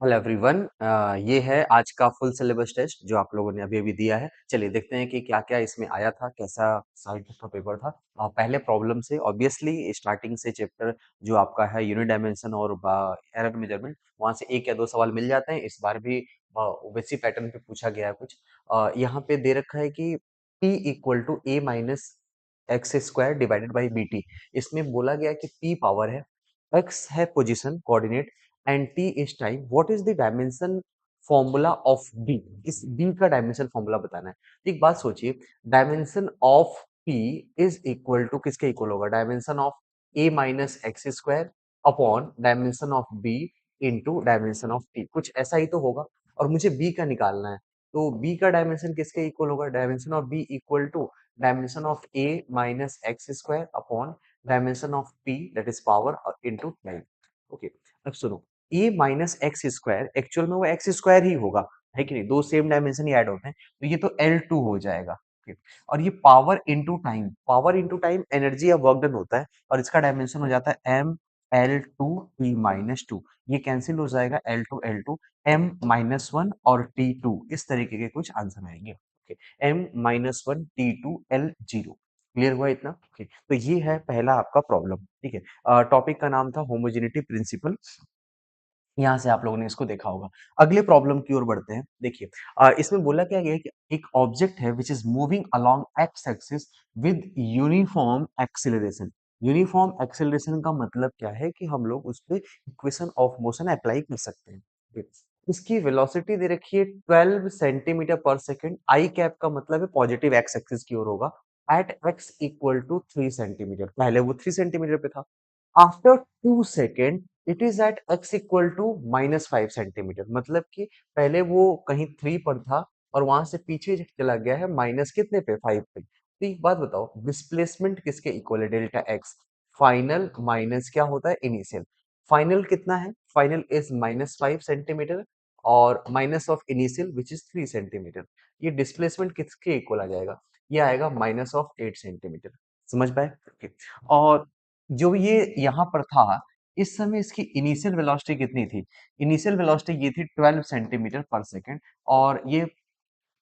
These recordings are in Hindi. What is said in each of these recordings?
Hello everyone. ये है आज का फुल सिलेबस टेस्ट जो आप लोगों ने अभी अभी दिया है। चलिए देखते हैं कि क्या क्या इसमें आया था, कैसा साइड का पेपर था। पहले प्रॉब्लम से ऑब्वियसली स्टार्टिंग से चैप्टर जो आपका है यूनिट डायमेंशन और एरर मेजरमेंट, वहां से एक या दो सवाल मिल जाते हैं। इस बार भी वैसी पैटर्न पे पूछा गया है कुछ। यहाँ पे दे रखा है कि p equal to a minus x square divided by b t. इसमें बोला गया है कि p पावर है, x है position coordinate and t is time. What is the dimension formula of b? इस b का डायमेंशन फॉर्मूला बताना है। तो एक बात सोचिए, dimension of p is equal to किसके इक्वल होगा? Dimension of a minus x square upon dimension of b into dimension of t। कुछ ऐसा ही तो होगा। और मुझे b का निकालना है, तो b का डायमेंशन किसके इक्वल होगा? Dimension of b equal to dimension of a minus x square upon dimension of p that is power into time. Okay, अब सुनो, a minus x square actual में वो एक्स स्क्वायर ही होगा, है कि नहीं? दो सेम डायमेंशन ही ऐड होते हैं, तो ये तो L2 हो जाएगा। okay? और ये पावर इंटू टाइम एनर्जी या वर्क डन होता है, और इसका डायमेंशन हो जाता है m L2 t minus two. ये कैंसिल हो जाएगा, L2 m माइनस वन और T2, इस तरीके के कुछ आंसर आएंगे। m minus one T2 L0। Clear हुआ इतना? तो ये है पहला आपका प्रॉब्लम। ठीक है, टॉपिक का नाम था होमोजेनिटी प्रिंसिपल। यहाँ से आप लोगों ने इसको देखा होगा। अगले प्रॉब्लम की ओर बढ़ते हैं। देखिए, इसमें बोला क्या गया है कि एक ऑब्जेक्ट है which is moving along x axis with uniform acceleration. Uniform acceleration का मतलब क्या है कि हम लोग उस पे इक्वेशन ऑफ मोशन अप्लाई कर सकते हैं। ठीक। इसकी वेलोसिटी दे रखी है 12 सेंटीमीटर पर सेकेंड। आई कैप का मतलब है पॉजिटिव एक्स एक्सिस की ओर होगा। At x equal to 3 centimetre, पहले वो 3 सेंटीमीटर पे था। After 2 second it is at x equal to minus 5 centimetre, मतलब कि पहले वो कहीं 3 पर था और वहां से पीछे चला गया है माइनस कितने पे? 5 पे। तो एक बात बताओ, डिस्प्लेसमेंट किसके इक्वल है? डेल्टा एक्स फाइनल माइनस क्या होता है? इनिशियल। फाइनल कितना है? फाइनल इज -5 सेंटीमीटर और minus of initial which is 3 centimetre. ये डिस्प्लेसमेंट किसके इक्वल आ जाएगा? ये आएगा -8 सेंटीमीटर। समझ पाए? Okay. और जो ये यहाँ पर था, इस समय इसकी इनिशियल वेलोसिटी कितनी थी? इनिशियल वेलोसिटी ये थी 12 सेंटीमीटर पर सेकेंड, और ये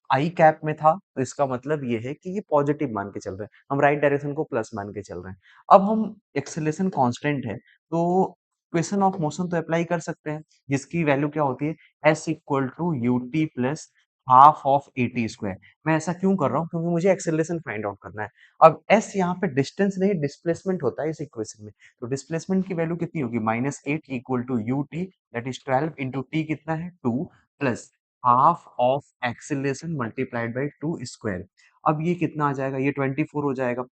आई कैप में था, तो इसका मतलब ये है कि ये पॉजिटिव मान के चल रहे हैं, हम राइट डायरेक्शन को प्लस मान के चल रहे हैं। अब हम एक्सेलरेशन कांस्टेंट है, तो इक्वेशन ऑफ मोशन तो अप्लाई कर सकते हैं, जिसकी वैल्यू क्या होती है? S equal to u t plus half of a t square. मैं ऐसा क्यों कर रहा हूँ? क्योंकि मुझे एक्सेलरेशन फाइंड आउट करना है। अब एस यहाँ पे डिस्टेंस नहीं, डिस्प्लेसमेंट होता है इस इक्वेशन में। तो डिस्प्लेसमेंट की वैल्यू कितनी होगी? -8 equal to u t that is 12 into t कितना है? 2 plus half of acceleration multiplied by 2 square. अब ये कितना आ जाएगा? ये 24 हो जाएगा।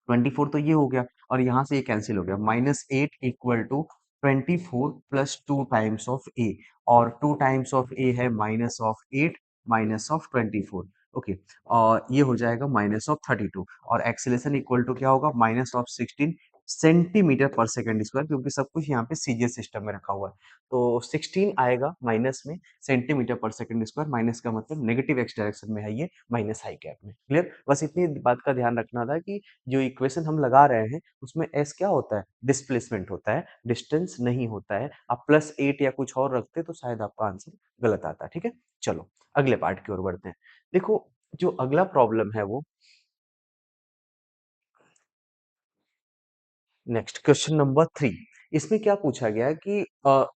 24 तो ये हो गया, और यहाँ से ये कैंसिल हो गया। -8 equal to 24 plus 2 times of A, और 2 टाइम्स ऑफ ए है -8 माइनस ऑफ 24। ओके, और ये हो जाएगा -32, और एक्सेलरेशन इक्वल टू क्या होगा? -16 सेंटीमीटर पर सेकंड स्क्वायर, क्योंकि सब कुछ यहाँ पे सीजीएस सिस्टम में रखा हुआ है। तो 16 आएगा माइनस में सेंटीमीटर पर सेकंड स्क्वायर, माइनस का मतलब नेगेटिव एक्स डायरेक्शन में है, ये माइनस आई कैप में। क्लियर? बस इतनी बात का ध्यान रखना था कि जो इक्वेशन हम लगा रहे हैं उसमें एस क्या होता है? डिस्प्लेसमेंट होता है, डिस्टेंस नहीं होता है। आप +8 या कुछ और रखते तो शायद आपका आंसर गलत आता। ठीक है, चलो अगले पार्ट की ओर बढ़ते हैं। देखो, जो अगला प्रॉब्लम है वो नेक्स्ट क्वेश्चन नंबर 3। इसमें क्या पूछा गया है कि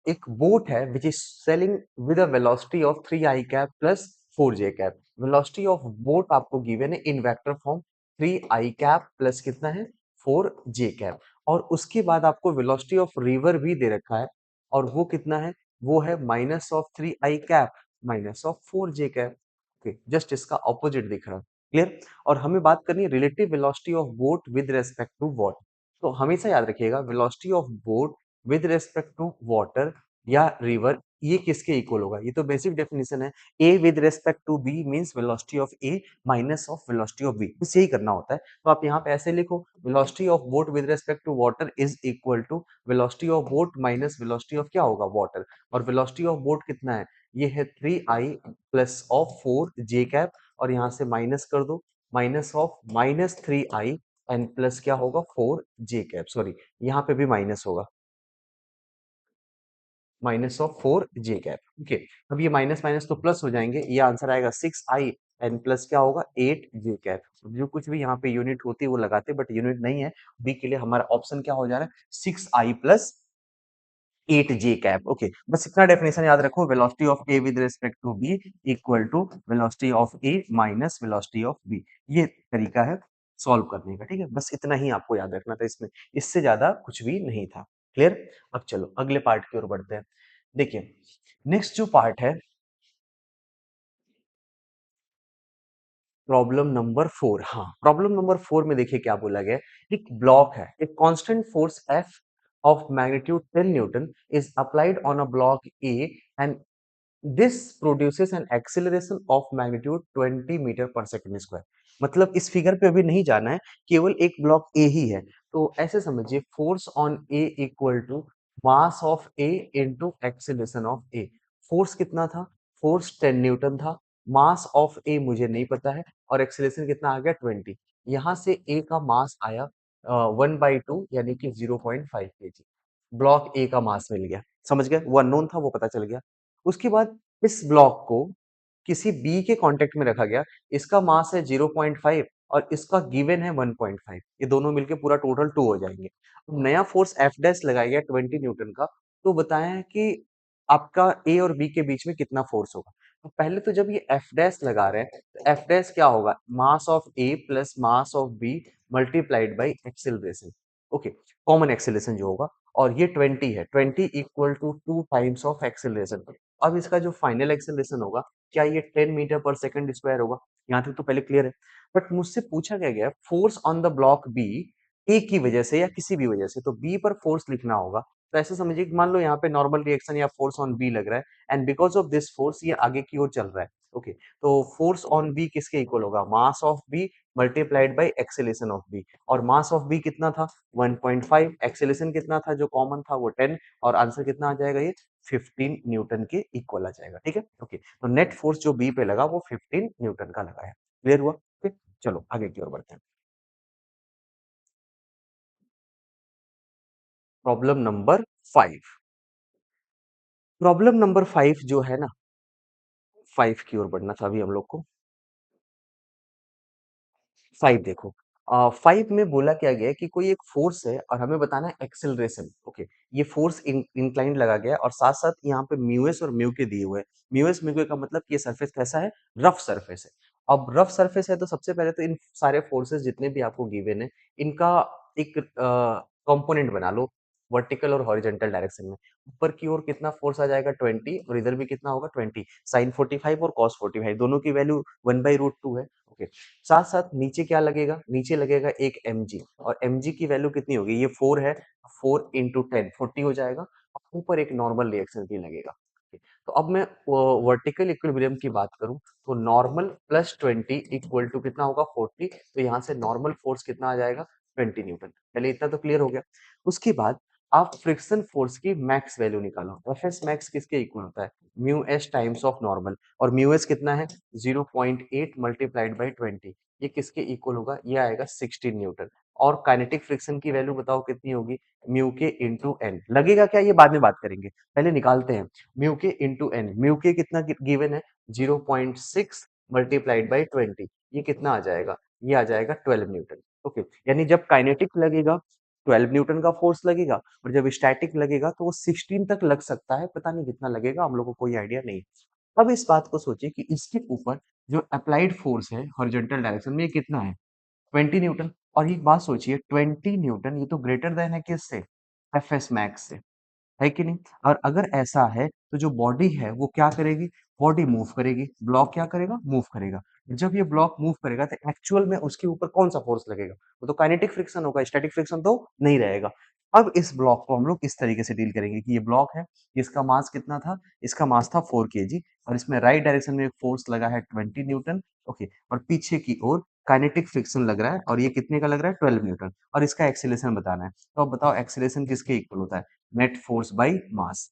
एक बोट है which is selling with a velocity of 3 I cap plus 4 J cap. Velocity of boat आपको गिवन है इन vector form, 3 I cap plus कितना है? 4 जे कैप। और उसके बाद आपको वेलोसिटी ऑफ रिवर भी दे रखा है, और वो कितना है? वो है -3 I cap minus of 4 J cap. Okay, just इसका ऑपोजिट दिख रहा है। क्लियर? और हमें बात करनी है relative velocity of boat with respect to what. तो हमेशा याद रखिएगा, velocity of boat with respect to water या रिवर, ये किसके इक्वल होगा? ये तो बेसिक डेफिनेशन है। A with respect to B means velocity of A minus of velocity of B, बस यही करना होता है। तो आप यहाँ पे ऐसे लिखो, velocity of boat with respect to water is equal to velocity of boat minus velocity of क्या होगा? वाटर। और वेलोसिटी ऑफ बोट कितना है? ये है 3 I plus of 4 J cap, और यहाँ से माइनस कर दो, minus of -3 I N plus क्या होगा? 4 जे कैप। सॉरी, यहाँ पे भी माइनस होगा, minus of 4 J cap. Okay, अब ये माइनस माइनस तो प्लस हो जाएंगे, ये आंसर आएगा 6i एन प्लस क्या होगा 8 जे कैप। जो कुछ भी यहाँ पे यूनिट होती है वो लगाते, बट यूनिट नहीं है। बी के लिए हमारा ऑप्शन क्या हो जा रहा है 6i प्लस 8 जे कैप। ओके, बस इतना डेफिनेशन याद रखो, velocity of A with respect to B equal to velocity of A minus velocity of B. ये तरीका है सॉल्व करने का, ठीक है। बस इतना ही आपको याद रखना था इसमें, इससे ज्यादा कुछ भी नहीं था। क्लियर। अब चलो अगले पार्ट की ओर बढ़ते हैं। देखिए नेक्स्ट जो पार्ट है, प्रॉब्लम नंबर 4। हाँ, प्रॉब्लम नंबर 4 में देखिए क्या बोला गया है। एक ब्लॉक है, एक constant force F of magnitude 10 newton is applied on a block A and this produces an acceleration of magnitude 20 metre per second square. मतलब इस फिगर पे अभी नहीं जाना है, केवल एक ब्लॉक ए ही है। तो ऐसे समझिए force on A equal to mass of A into acceleration of A. Force कितना था, फोर्स 10 न्यूटन था, मास ऑफ ए मुझे नहीं पता है, और एक्सेलरेशन कितना आ गया 20। यहाँ से ए का मास आया 1/2 यानी कि 0.5 kg। ब्लॉक ए का मास मिल गया, समझ गए, वो अननोन था वो पता चल गया। उसके बाद इस ब्लॉक को किसी बी के कांटेक्ट में रखा गया, इसका मास है 0.5 और इसका गिवन है 1.5, ये दोनों मिलके पूरा टोटल 2 हो जाएंगे। अब नया फोर्स एफ डैश लगाया गया 20 न्यूटन का, तो बताएं कि आपका ए और बी के बीच में कितना फोर्स होगा। तो पहले तो जब ये एफ डैश लगा रहे हैं तो एफ डैश क्या होगा, mass of A plus mass of B multiplied by acceleration. Okay, common acceleration जो होगा, और ये 20 है, 20 equal to 2 times of acceleration. अब इसका जो फाइनल एक्सेलरेशन होगा, क्या ये 10 मीटर पर सेकंड स्क्वायर होगा। यहाँ तक तो पहले क्लियर है। बट मुझसे पूछा क्या गया, force on the block B A की वजह से या किसी भी वजह से, तो बी पर फोर्स लिखना होगा। तो ऐसे समझिए कि मान लो यहाँ पे नॉर्मल रिएक्शन या फोर्स ऑन बी लग रहा है, and because of this force ये आगे की ओर चल रहा है। ओके, तो फोर्स ऑन बी किसके इक्वल होगा, mass of B multiplied by acceleration of B. और मास ऑफ बी कितना था 1.5, एक्सेलरेशन कितना था जो कॉमन था वो 10, और आंसर कितना आ जाएगा ये 15 न्यूटन के इक्वल आ जाएगा। ठीक है, ओके, तो नेट फोर्स जो बी पे लगा वो 15 न्यूटन का लगा है। क्लियर हुआ। ओके, चलो आगे की ओर बढ़ते हैं। Problem number 5। प्रॉब्लम नंबर 5 जो है ना, 5 की ओर बढ़ना था अभी हम लोग को। 5 देखो, 5 में बोला क्या गया है कि कोई एक फोर्स है और हमें बताना है एक्सेलरेशन। ओके, ये फोर्स इंक्लाइंड लगा गया है और साथ साथ यहाँ पे म्यूएस और म्यू के दिए हुए हैं। म्यूएस म्यू के का मतलब कि ये सरफेस कैसा है, रफ सरफेस है। अब रफ सरफेस है तो सबसे पहले तो इन सारे फोर्सेस जितने भी आपको गिवन है, इनका एक कंपोनेंट बना लो वर्टिकल और हॉरिजॉन्टल डायरेक्शन में। ऊपर की ओर कितना फोर्स आ जाएगा 20, और इधर भी कितना होगा 20। साइन 45 और कॉस 45 दोनों की वैल्यू 1/√2 है। ओके, साथ साथ नीचे क्या लगेगा, नीचे लगेगा एक mg, और mg की वैल्यू कितनी होगी, ये 4 है, 4 इंटू 10 40 हो जाएगा। और ऊपर एक नॉर्मल रिएक्शन भी लगेगा। Okay, तो अब मैं वर्टिकल इक्विलिब्रियम की बात करूं, तो नॉर्मल प्लस 20 इक्वल टू कितना होगा 40। तो यहाँ से नॉर्मल फोर्स कितना आ जाएगा 20 न्यूटन। पहले इतना तो क्लियर हो गया। उसके बाद आप फ्रिक्शन फोर्स की मैक्स वैल्यू निकालो। एफ एस मैक्स किसके इक्वल होता है, mu S times of normal, और म्यू एस कितना है 0.8 मल्टीप्लाइड बाई 20। ये किसके इक्वल होगा, ये आएगा 16 न्यूटन। और काइनेटिक फ्रिक्शन की वैल्यू बताओ कितनी होगी, म्यू के इंटू एन। लगेगा क्या, ये बाद में बात करेंगे, पहले निकालते हैं। म्यू के इंटू एन, म्यू के कितना गिवन है 0.6 मल्टीप्लाइड बाई 20, ये कितना आ जाएगा, ये आ जाएगा 12 न्यूटन। ओके, यानी जब काइनेटिक लगेगा 12 न्यूटन का फोर्स लगेगा, और जब स्टैटिक लगेगा तो वो 16 तक लग सकता है, पता नहीं कितना लगेगा, हम लोग को कोई आइडिया नहीं। अब इस बात को सोचिए कि इसके ऊपर जो अप्लाइड फोर्स है हॉरिजॉन्टल डायरेक्शन में, ये कितना है 20 न्यूटन। और एक बात सोचिए 20 न्यूटन ये तो ग्रेटर देन है किससे, एफ एस मैक्स से, है कि नहीं। और अगर ऐसा है तो जो बॉडी है वो क्या करेगी, बॉडी मूव करेगी, ब्लॉक क्या करेगा, मूव करेगा। जब ये ब्लॉक मूव करेगा तो एक्चुअल में उसके ऊपर कौन सा फोर्स लगेगा, वो तो काइनेटिक फ्रिक्शन होगा, स्टैटिक फ्रिक्शन तो नहीं रहेगा। अब इस ब्लॉक को हम लोग इस तरीके से डील करेंगे कि ये ब्लॉक है, इसका मास कितना था, इसका मास था 4 kg, और इसमें राइट डायरेक्शन में एक फोर्स लगा है 20 न्यूटन। ओके, और पीछे की ओर काइनेटिक फ्रिक्शन लग रहा है, और ये कितने का लग रहा है 12 न्यूटन, और इसका एक्सीलरेशन बताना है। तो अब बताओ एक्सीलरेशन किसके इक्वल होता है, net force by mass.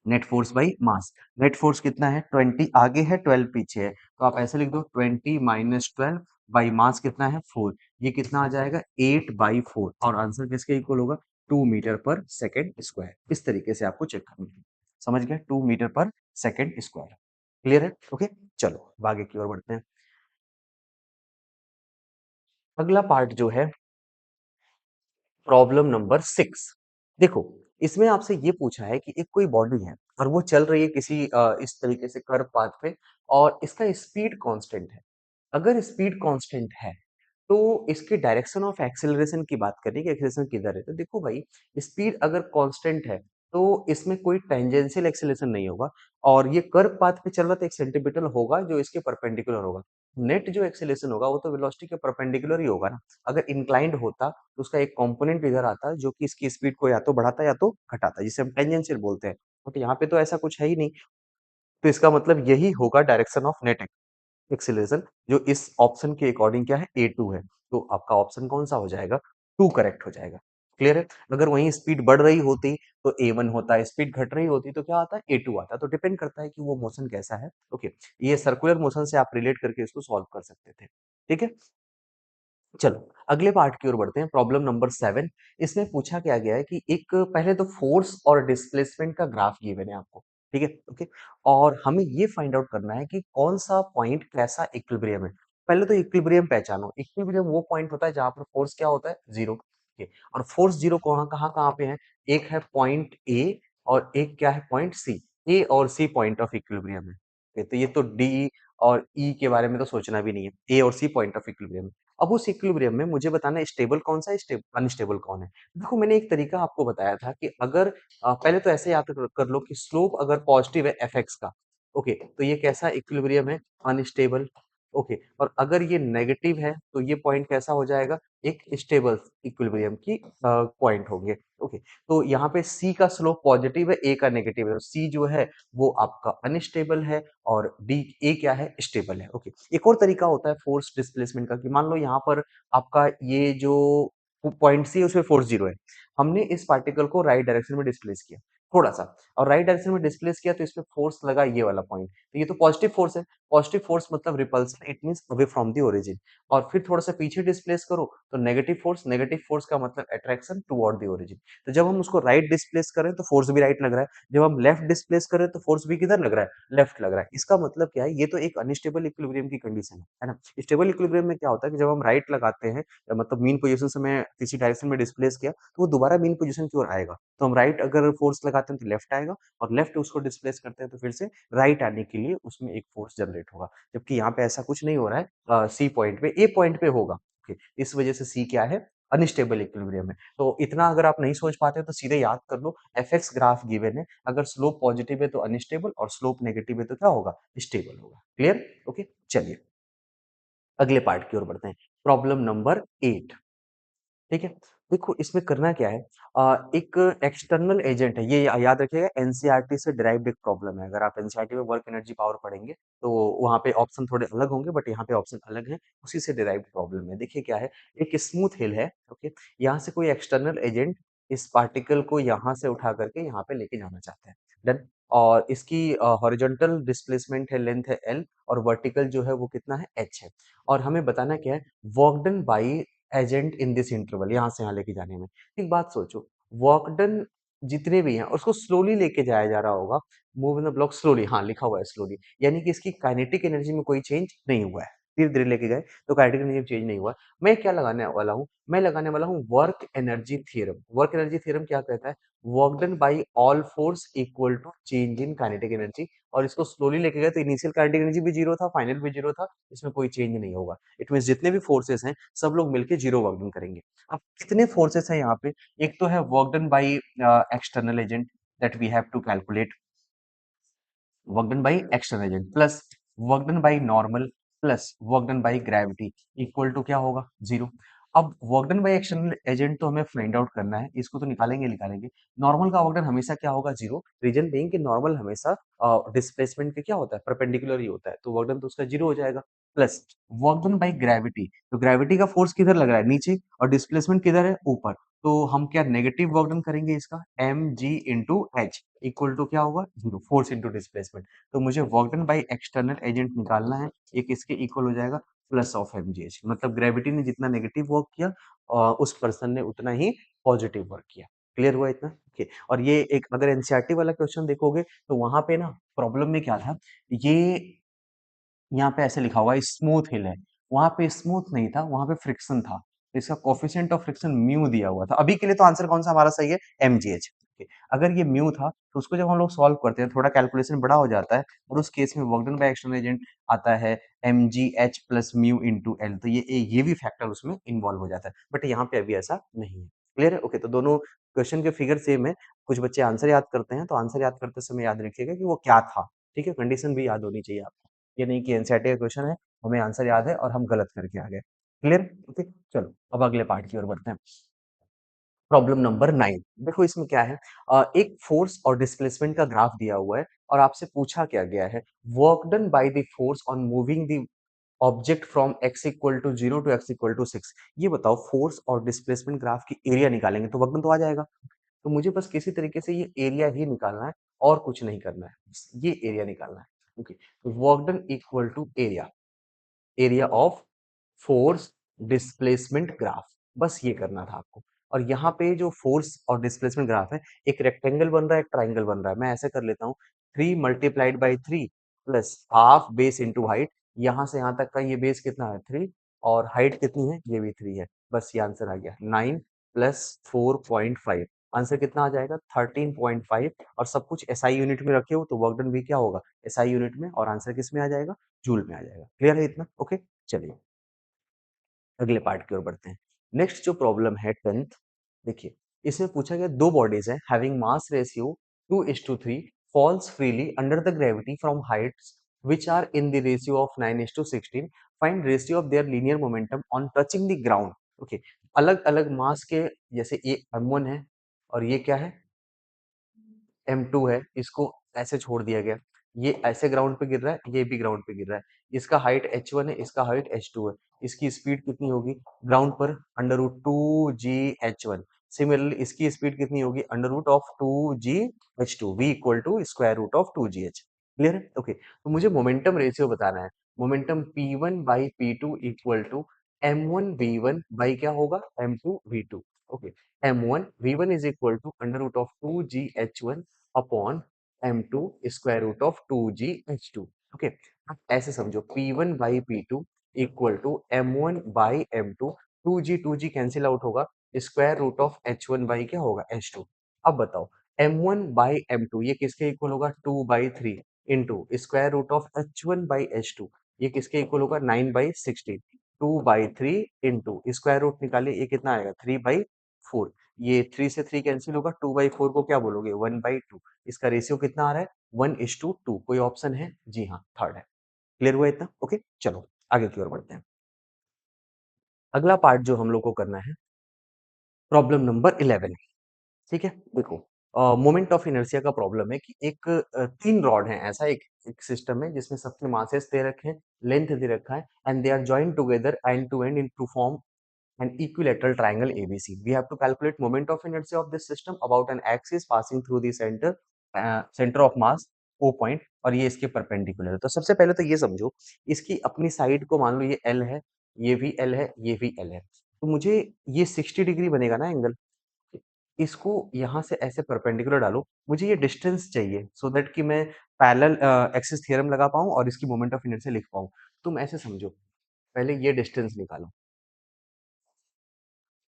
Net force by mass, net force कितना है 20 आगे है 12 पीछे है, तो आप ऐसे लिख दो 20 माइनस 12 बाई मास कितना है 4। ये कितना आ जाएगा 8/4, और आंसर किसके इक्वल होगा 2 मीटर पर सेकंड स्क्वायर। इस तरीके से आपको चेक करना है। समझ गए? 2 metre per second square. Clear है? ओके, चलो अब आगे की ओर बढ़ते हैं। अगला पार्ट जो है प्रॉब्लम नंबर 6। देखो, इसमें आपसे ये पूछा है कि एक कोई बॉडी है और वो चल रही है किसी इस तरीके से कर्व पाथ पे और इसका स्पीड कांस्टेंट है। अगर स्पीड कांस्टेंट है तो इसके डायरेक्शन ऑफ एक्सेलरेशन की बात करें कि एक्सेलरेशन किधर है, तो देखो भाई, स्पीड अगर कांस्टेंट है तो इसमें कोई टेंजेंशियल एक्सेलरेशन नहीं होगा और ये कर्व पाथ पे चल रहा तो एक सेंटीमीटर होगा जो इसके परपेंडिकुलर होगा। नेट जो एक्सेलरेशन होगा वो तो वेलोसिटी के परपेंडिकुलर ही होगा ना। अगर इंक्लाइंड होता तो उसका एक कंपोनेंट इधर आता जो कि इसकी स्पीड को या तो बढ़ाता या तो घटाता, जिसे हम टेंजेंशियल बोलते हैं। बट यहाँ पे तो ऐसा कुछ है ही नहीं, तो इसका मतलब यही होगा डायरेक्शन ऑफ नेट एक्सीलरेशन, जो इस ऑप्शन के अकॉर्डिंग क्या है, A2 है। तो आपका ऑप्शन कौन सा हो जाएगा, 2 करेक्ट हो जाएगा। क्लियर है? अगर वहीं स्पीड बढ़ रही होती तो A1 होता, स्पीड घट रही होती तो क्या आता, A2 आता। तो डिपेंड करता है कि वो मोशन कैसा है। ओके, ये सर्कुलर मोशन से आप रिलेट करके इसको सॉल्व कर सकते थे। ठीक है, चलो अगले पार्ट की ओर बढ़ते हैं। Problem number 7। इसमें पूछा क्या गया है कि एक पहले तो फोर्स और डिस्प्लेसमेंट का ग्राफ गिवन है आपको। ठीक है, ओके, और हमें ये फाइंड आउट करना है कि कौन सा पॉइंट कैसा इक्विलिब्रियम है। पहले तो इक्विलिब्रियम पहचानो। इक्विलिब्रियम वो पॉइंट होता है जहां पर फोर्स क्या होता है, जीरो। ठीक है, और फोर्स जीरो कहाँ कहाँ कहाँ पे है, एक है पॉइंट ए और एक क्या है, पॉइंट सी। ए और सी पॉइंट ऑफ इक्विलिब्रियम है। ठीक है, तो ये तो डी और ई के बारे में तो सोचना भी नहीं है, ए और सी पॉइंट ऑफ इक्विलिब्रियम। अब उस इक्विलिब्रियम में मुझे बताना है स्टेबल कौन सा है, अनस्टेबल कौन है। देखो, मैंने एक तरीका आपको बताया था कि अगर पहले तो ऐसे याद कर लो कि स्लोप अगर पॉजिटिव है एफ एक्स का, ओके, तो ये कैसा इक्विलिब्रियम है, अनस्टेबल। ओके, और अगर ये नेगेटिव है तो ये पॉइंट कैसा हो जाएगा, एक स्टेबल इक्विलिब्रियम की पॉइंट होंगे। ओके, तो यहाँ पे सी का स्लोप पॉजिटिव है, ए का नेगेटिव है, तो सी जो है वो आपका अनस्टेबल है और डी, ए क्या है, स्टेबल है। ओके, एक और तरीका होता है फोर्स डिस्प्लेसमेंट का कि मान लो यहाँ पर आपका ये जो पॉइंट सी है उसमें फोर्स जीरो है, हमने इस पार्टिकल को राइट डायरेक्शन में डिस्प्लेस किया थोड़ा सा, और राइट डायरेक्शन में डिस्प्लेस किया तो इसमें फोर्स लगा ये वाला पॉइंट, तो ये तो पॉजिटिव फोर्स है। पॉजिटिव फोर्स मतलब repulsion, it means away from the origin. और फिर थोड़ा सा पीछे डिस्प्लेस करो तो नेगेटिव फोर्स, नेगेटिव फोर्स का मतलब अट्रैक्शन टुवर्ड द ओरिजिन। तो जब हम उसको राइट डिस्प्लेस करें तो फोर्स भी राइट लग रहा है, जब हम लेफ्ट डिस्प्लेस करें तो फोर्स भी किधर लग रहा है, लेफ्ट लग रहा है। इसका मतलब क्या है, ये तो एक अनस्टेबल इक्विलिब्रियम की कंडीशन है ना। स्टेबल इक्विलिब्रियम में क्या होता है कि जब हम राइट लगाते हैं, मतलब मीन पोजीशन से मैं किसी डायरेक्शन में डिस्प्लेस किया तो वो दोबारा मीन पोजीशन की ओर आएगा। तो हम राइट अगर फोर्स लगाते हैं तो लेफ्ट आएगा, और लेफ्ट उसको डिस्प्लेस करते हैं तो फिर से राइट आने के लिए उसमें एक फोर्स जनरेट होगा। जबकि यहाँ पे ऐसा कुछ नहीं हो रहा है, सी पॉइंट पे, ए पॉइंट पे होगा। ओके, इस वजह से सी क्या है, अनस्टेबल इक्विलिब्रियम है। तो इतना अगर आप नहीं सोच पाते तो सीधे याद कर लो, एफ एक्स ग्राफ गिवन है, अगर स्लोप पॉजिटिव है तो अनस्टेबल और स्लोप नेगेटिव है तो क्या होगा, स्टेबल होगा। क्लियर? ओके, चलिए अगले पार्ट की ओर बढ़ते हैं। Problem number 8। ठीक है, देखो इसमें करना क्या है, एक एक्सटर्नल एजेंट है, ये याद रखिएगा, एनसीईआरटी से डिराइव्ड एक प्रॉब्लम है। अगर आप एनसीईआरटी में वर्क एनर्जी पावर पढ़ेंगे तो वहाँ पे ऑप्शन थोड़े अलग होंगे, बट यहाँ पे ऑप्शन अलग है, उसी से डिराइव्ड प्रॉब्लम है। देखिए क्या है, एक स्मूथ हिल है, ओके, यहाँ से कोई एक्सटर्नल एजेंट इस पार्टिकल को यहाँ से उठा करके यहाँ पे लेके जाना चाहते हैं। डन। और इसकी हॉरिजॉन्टल डिस्प्लेसमेंट है, लेंथ है एल, और वर्टिकल जो है वो कितना है, एच है। और हमें बताना क्या है, work done by agent in this interval, यहाँ से यहाँ लेके जाने में। एक बात सोचो, वर्क डन जितने भी हैं उसको स्लोली लेके जाया जा रहा होगा, move in the block slowly, हाँ लिखा हुआ है स्लोली, यानी कि इसकी काइनेटिक एनर्जी में कोई चेंज नहीं हुआ है। धीरे धीरे लेके गए तो काइनेटिक एनर्जी में चेंज नहीं हुआ। मैं क्या लगाने वाला हूँ, मैं लगाने वाला हूँ work energy theorem. Work energy theorem क्या कहता है, work done by all force equal to change in kinetic energy. और इसको स्लोली लेके गए तो इनिशियल काइनेटिक एनर्जी भी जीरो था, फाइनल भी जीरो था, इसमें कोई चेंज नहीं होगा। इट मीन जितने भी फोर्सेस हैं सब लोग मिलके जीरो वर्क डन करेंगे। अब कितने फोर्सेस हैं यहाँ पे, एक तो है work done by external agent, that we have to calculate, work done by external agent plus work done by normal plus work done by gravity equal to क्या होगा, जीरो। अब work done by external agent तो हमें फाइंड आउट करना है, इसको तो निकालेंगे निकालेंगे। नॉर्मल का वर्क डन हमेशा क्या होगा, जीरो। रीजन बीइंग कि नॉर्मल हमेशा डिस्प्लेसमेंट के क्या होता है, परपेंडिकुलर ही होता है, तो वर्क डन तो उसका जीरो हो जाएगा। Plus work done by gravity, तो ग्रेविटी का फोर्स किधर लग रहा है, नीचे, और डिस्प्लेसमेंट किधर है, ऊपर। तो हम क्या नेगेटिव वर्क डन करेंगे, इसका M G into H equal to क्या होगा, जीरो, फोर्स इंटू डिस्प्लेसमेंट। तो मुझे work done by external agent निकालना है, एक इसके इक्वल हो जाएगा plus of M G H, मतलब ग्रेविटी ने जितना नेगेटिव वर्क किया, उस पर्सन ने उतना ही पॉजिटिव वर्क किया। क्लियर हुआ इतना? ओके। और ये एक अगर एनसीईआरटी वाला क्वेश्चन देखोगे तो वहां पे ना प्रॉब्लम में क्या था, ये यहाँ पे ऐसे लिखा हुआ है स्मूथ हिल है, वहां पे स्मूथ नहीं था, वहां पे फ्रिक्शन था, तो इसका कोफिशिएंट ऑफ फ्रिक्शन म्यू दिया हुआ था। अभी के लिए तो आंसर कौन सा हमारा सही है, एमजीएच। अगर ये म्यू था तो उसको जब हम लोग सॉल्व करते हैं थोड़ा कैलकुलेशन बड़ा हो जाता है, और उस केस में work done by external agent आता है mgh plus mu into L, तो ये भी फैक्टर उसमें इन्वॉल्व हो जाता है, बट यहाँ पे अभी ऐसा नहीं है। क्लियर है? ओके, तो दोनों क्वेश्चन के फिगर सेम है। कुछ बच्चे आंसर याद करते हैं, तो आंसर याद करते समय याद रखिएगा कि वो क्या था। ठीक है, कंडीशन भी याद होनी चाहिए आपको, ये नहीं कि एनसीईआरटी का क्वेश्चन है, हमें आंसर याद है और हम गलत करके आ गए। क्लियर? ओके, चलो अब अगले पार्ट की ओर बढ़ते हैं। प्रॉब्लम नंबर 9, देखो इसमें क्या है, एक फोर्स और डिस्प्लेसमेंट का ग्राफ दिया हुआ है और आपसे पूछा क्या गया है, work done by the force on moving the object from x equal to 0 to x equal to 6। ये बताओ फोर्स और डिस्प्लेसमेंट ग्राफ की एरिया निकालेंगे तो वर्क डन तो आ जाएगा, तो मुझे बस किसी तरीके से ये एरिया ही निकालना है और कुछ नहीं करना है, बस ये एरिया निकालना है। ओके, तो work done equal to area, area of force displacement graph, बस ये करना था आपको। और यहाँ पे जो फोर्स और डिस्प्लेसमेंट ग्राफ है, एक रेक्टेंगल बन रहा है, एक ट्राइंगल बन रहा है। मैं ऐसे कर लेता हूँ, 3 multiplied by 3 plus half base into height, यहाँ से यहाँ तक का ये बेस कितना है 3, और हाइट कितनी है, ये भी 3 है। बस ये आंसर आ गया 9 प्लस 4.5, आंसर कितना आ जाएगा 13.5। और सब कुछ एसआई यूनिट में रखे हो तो वर्क डन भी क्या होगा, एसआई यूनिट में, और आंसर किस में आ जाएगा, जूल में आ जाएगा। क्लियर है इतना? ओके, चलिए अगले पार्ट की ओर बढ़ते हैं। नेक्स्ट जो प्रॉब्लम है 10th, देखिए इसमें पूछा गया दो बॉडीज है having mass ratio 2:3 falls freely under the gravity from Heights which are in the ratio of 9:16, find ratio of their linear momentum on touching the ground। Okay, अलग अलग मास के, जैसे ये m1 है और ये क्या है, M2 है, इसको ऐसे छोड़ दिया गया, ये ऐसे ग्राउंड पे गिर रहा है, ये भी ग्राउंड पे गिर रहा है, इसका हाइट h1 है, इसका हाइट h2 है, इसकी स्पीड कितनी होगी ग्राउंड पर, under root two G H one. Similarly इसकी स्पीड कितनी होगी, under root of two G H two, V equal to square root of two G H. Clear है? ओके, तो मुझे मोमेंटम रेशियो बताना है, momentum P1 by P2 equal to M1 V1 by क्या होगा, M2 V2। Okay, M1 V1 is equal to under root of two G H one upon M2 square root of 2gh2। Okay, अब ऐसे समझो P1 by P2 equal to M1 by M2, 2g cancel out होगा, square root of H1 by क्या होगा, H2। अब बताओ M1 बाई M2 ये किसके इक्वल होगा, 2/3 into square root of H1 by H2, ये किसके इक्वल होगा, 9/16। 2/3 इंटू स्क्वायर रूट निकालिए, ये कितना आएगा, 3/4। ये 3 से 3 कैंसिल होगा, 2/4 को क्या बोलोगे, 1/2। इसका रेशियो कितना आ रहा है, 1:2। कोई ऑप्शन है, जी हाँ थर्ड है। क्लियर हुआ इतना? ओके, चलो आगे की ओर बढ़ते हैं। अगला पार्ट जो हम लोग को करना है, प्रॉब्लम नंबर 11। ठीक है, देखो मोमेंट ऑफ इनर्शिया का प्रॉब्लम है कि एक 3 रॉड है, ऐसा एक सिस्टम है जिसमें सबके मासेस दे रखे हैं, लेंथ दे रखा है, and they are joined together end to end in to form an equilateral triangle ABC. We have to calculate moment of inertia of this system about an axis passing through the center of mass O point, और ये इसके परपेंडिकुलर है। तो सबसे पहले तो ये समझो, इसकी अपनी साइड को मान लो ये L है, ये भी L है, ये भी L है, तो मुझे ये 60 डिग्री बनेगा ना एंगल, इसको यहाँ से ऐसे परपेंडिकुलर डालो, मुझे ये डिस्टेंस चाहिए सो दैट कि मैं पैरेलल एक्सिस थ्योरम लगा पाऊँ और इसकी मोमेंट ऑफ इनर्शिया लिख पाऊँ। तुम ऐसे समझो, पहले ये डिस्टेंस निकालो,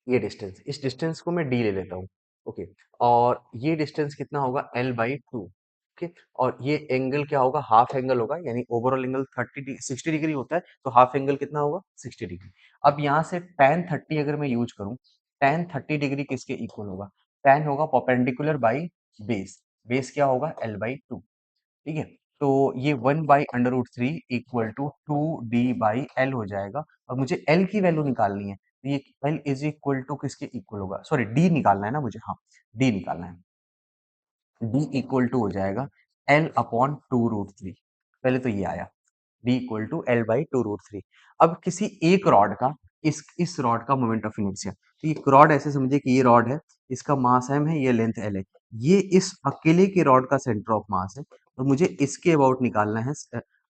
ये डिस्टेंस, इस डिस्टेंस को मैं डी ले लेता हूँ। ओके, और ये डिस्टेंस कितना होगा, L/2। ओके, और ये एंगल क्या होगा, हाफ एंगल होगा, यानी ओवरऑल एंगल 60 डिग्री होता है, तो हाफ एंगल कितना होगा, 60 डिग्री। अब यहाँ से tan 30 अगर मैं यूज करूँ, tan 30 डिग्री किसके इक्वल होगा, tan होगा परपेंडिकुलर बाई बेस, बेस क्या होगा, L/2। ठीक है, तो ये 1/√3 इक्वल टू 2D/L हो जाएगा, और मुझे L की वैल्यू निकालनी है, तो ये L इज इक्वल टू किसके इक्वल होगा, सॉरी D निकालना है ना मुझे, हाँ D निकालना है, D इक्वल टू हो जाएगा L अपॉन 2√3। पहले तो ये आया D इक्वल टू L/2√3। अब किसी एक रॉड का, इस रॉड का मोमेंट ऑफ इनर्शिया, तो ये रॉड ऐसे समझिए कि ये रॉड है, इसका मास m है, ये लेंथ L है, ये इस अकेले के रॉड का सेंटर ऑफ मास है, तो मुझे इसके अबाउट निकालना है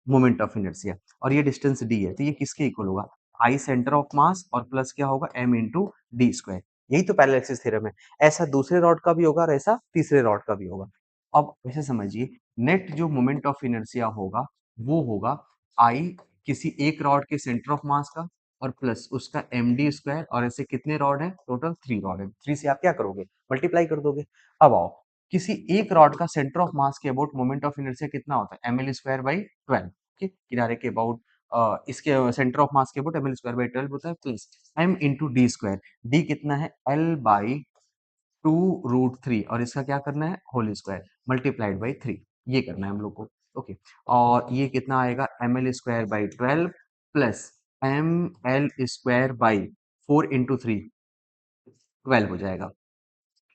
मोमेंट ऑफ इनर्शिया, और ये डिस्टेंस d है, तो ये किसके इक्वल होगा, आई सेंटर ऑफ मास और प्लस क्या होगा m इंटू डी स्क्वायर। यही तो पैरेलल एक्सिस थ्योरम है। ऐसा दूसरे रॉड का भी होगा और ऐसा तीसरे रॉड का भी होगा। अब ऐसे समझिए, नेट जो मोमेंट ऑफ इनर्शिया होगा वो होगा आई किसी एक रॉड के सेंटर ऑफ मास का और प्लस उसका md स्क्वायर, और ऐसे कितने रॉड है? टोटल 3 रॉड है। 3 से आप क्या करोगे? मल्टीप्लाई कर दोगे। अब आओ, किसी एक रॉड का सेंटर ऑफ मास के अबाउट मोमेंट ऑफ इनर्शिया कितना होता है? ml square by 12। ओके, किनारे के अबाउट इसके सेंटर ऑफ मास के अबाउट ml स्क्वायर बाई 12 होता है, plus m into D square. D कितना है? l बाई 2√3, और इसका क्या करना है? Whole square multiplied by 3। ये करना है हम लोग को। ओके, और ये कितना आएगा? ml square by 12 plus ml square by 4 into 3, 12 हो जाएगा।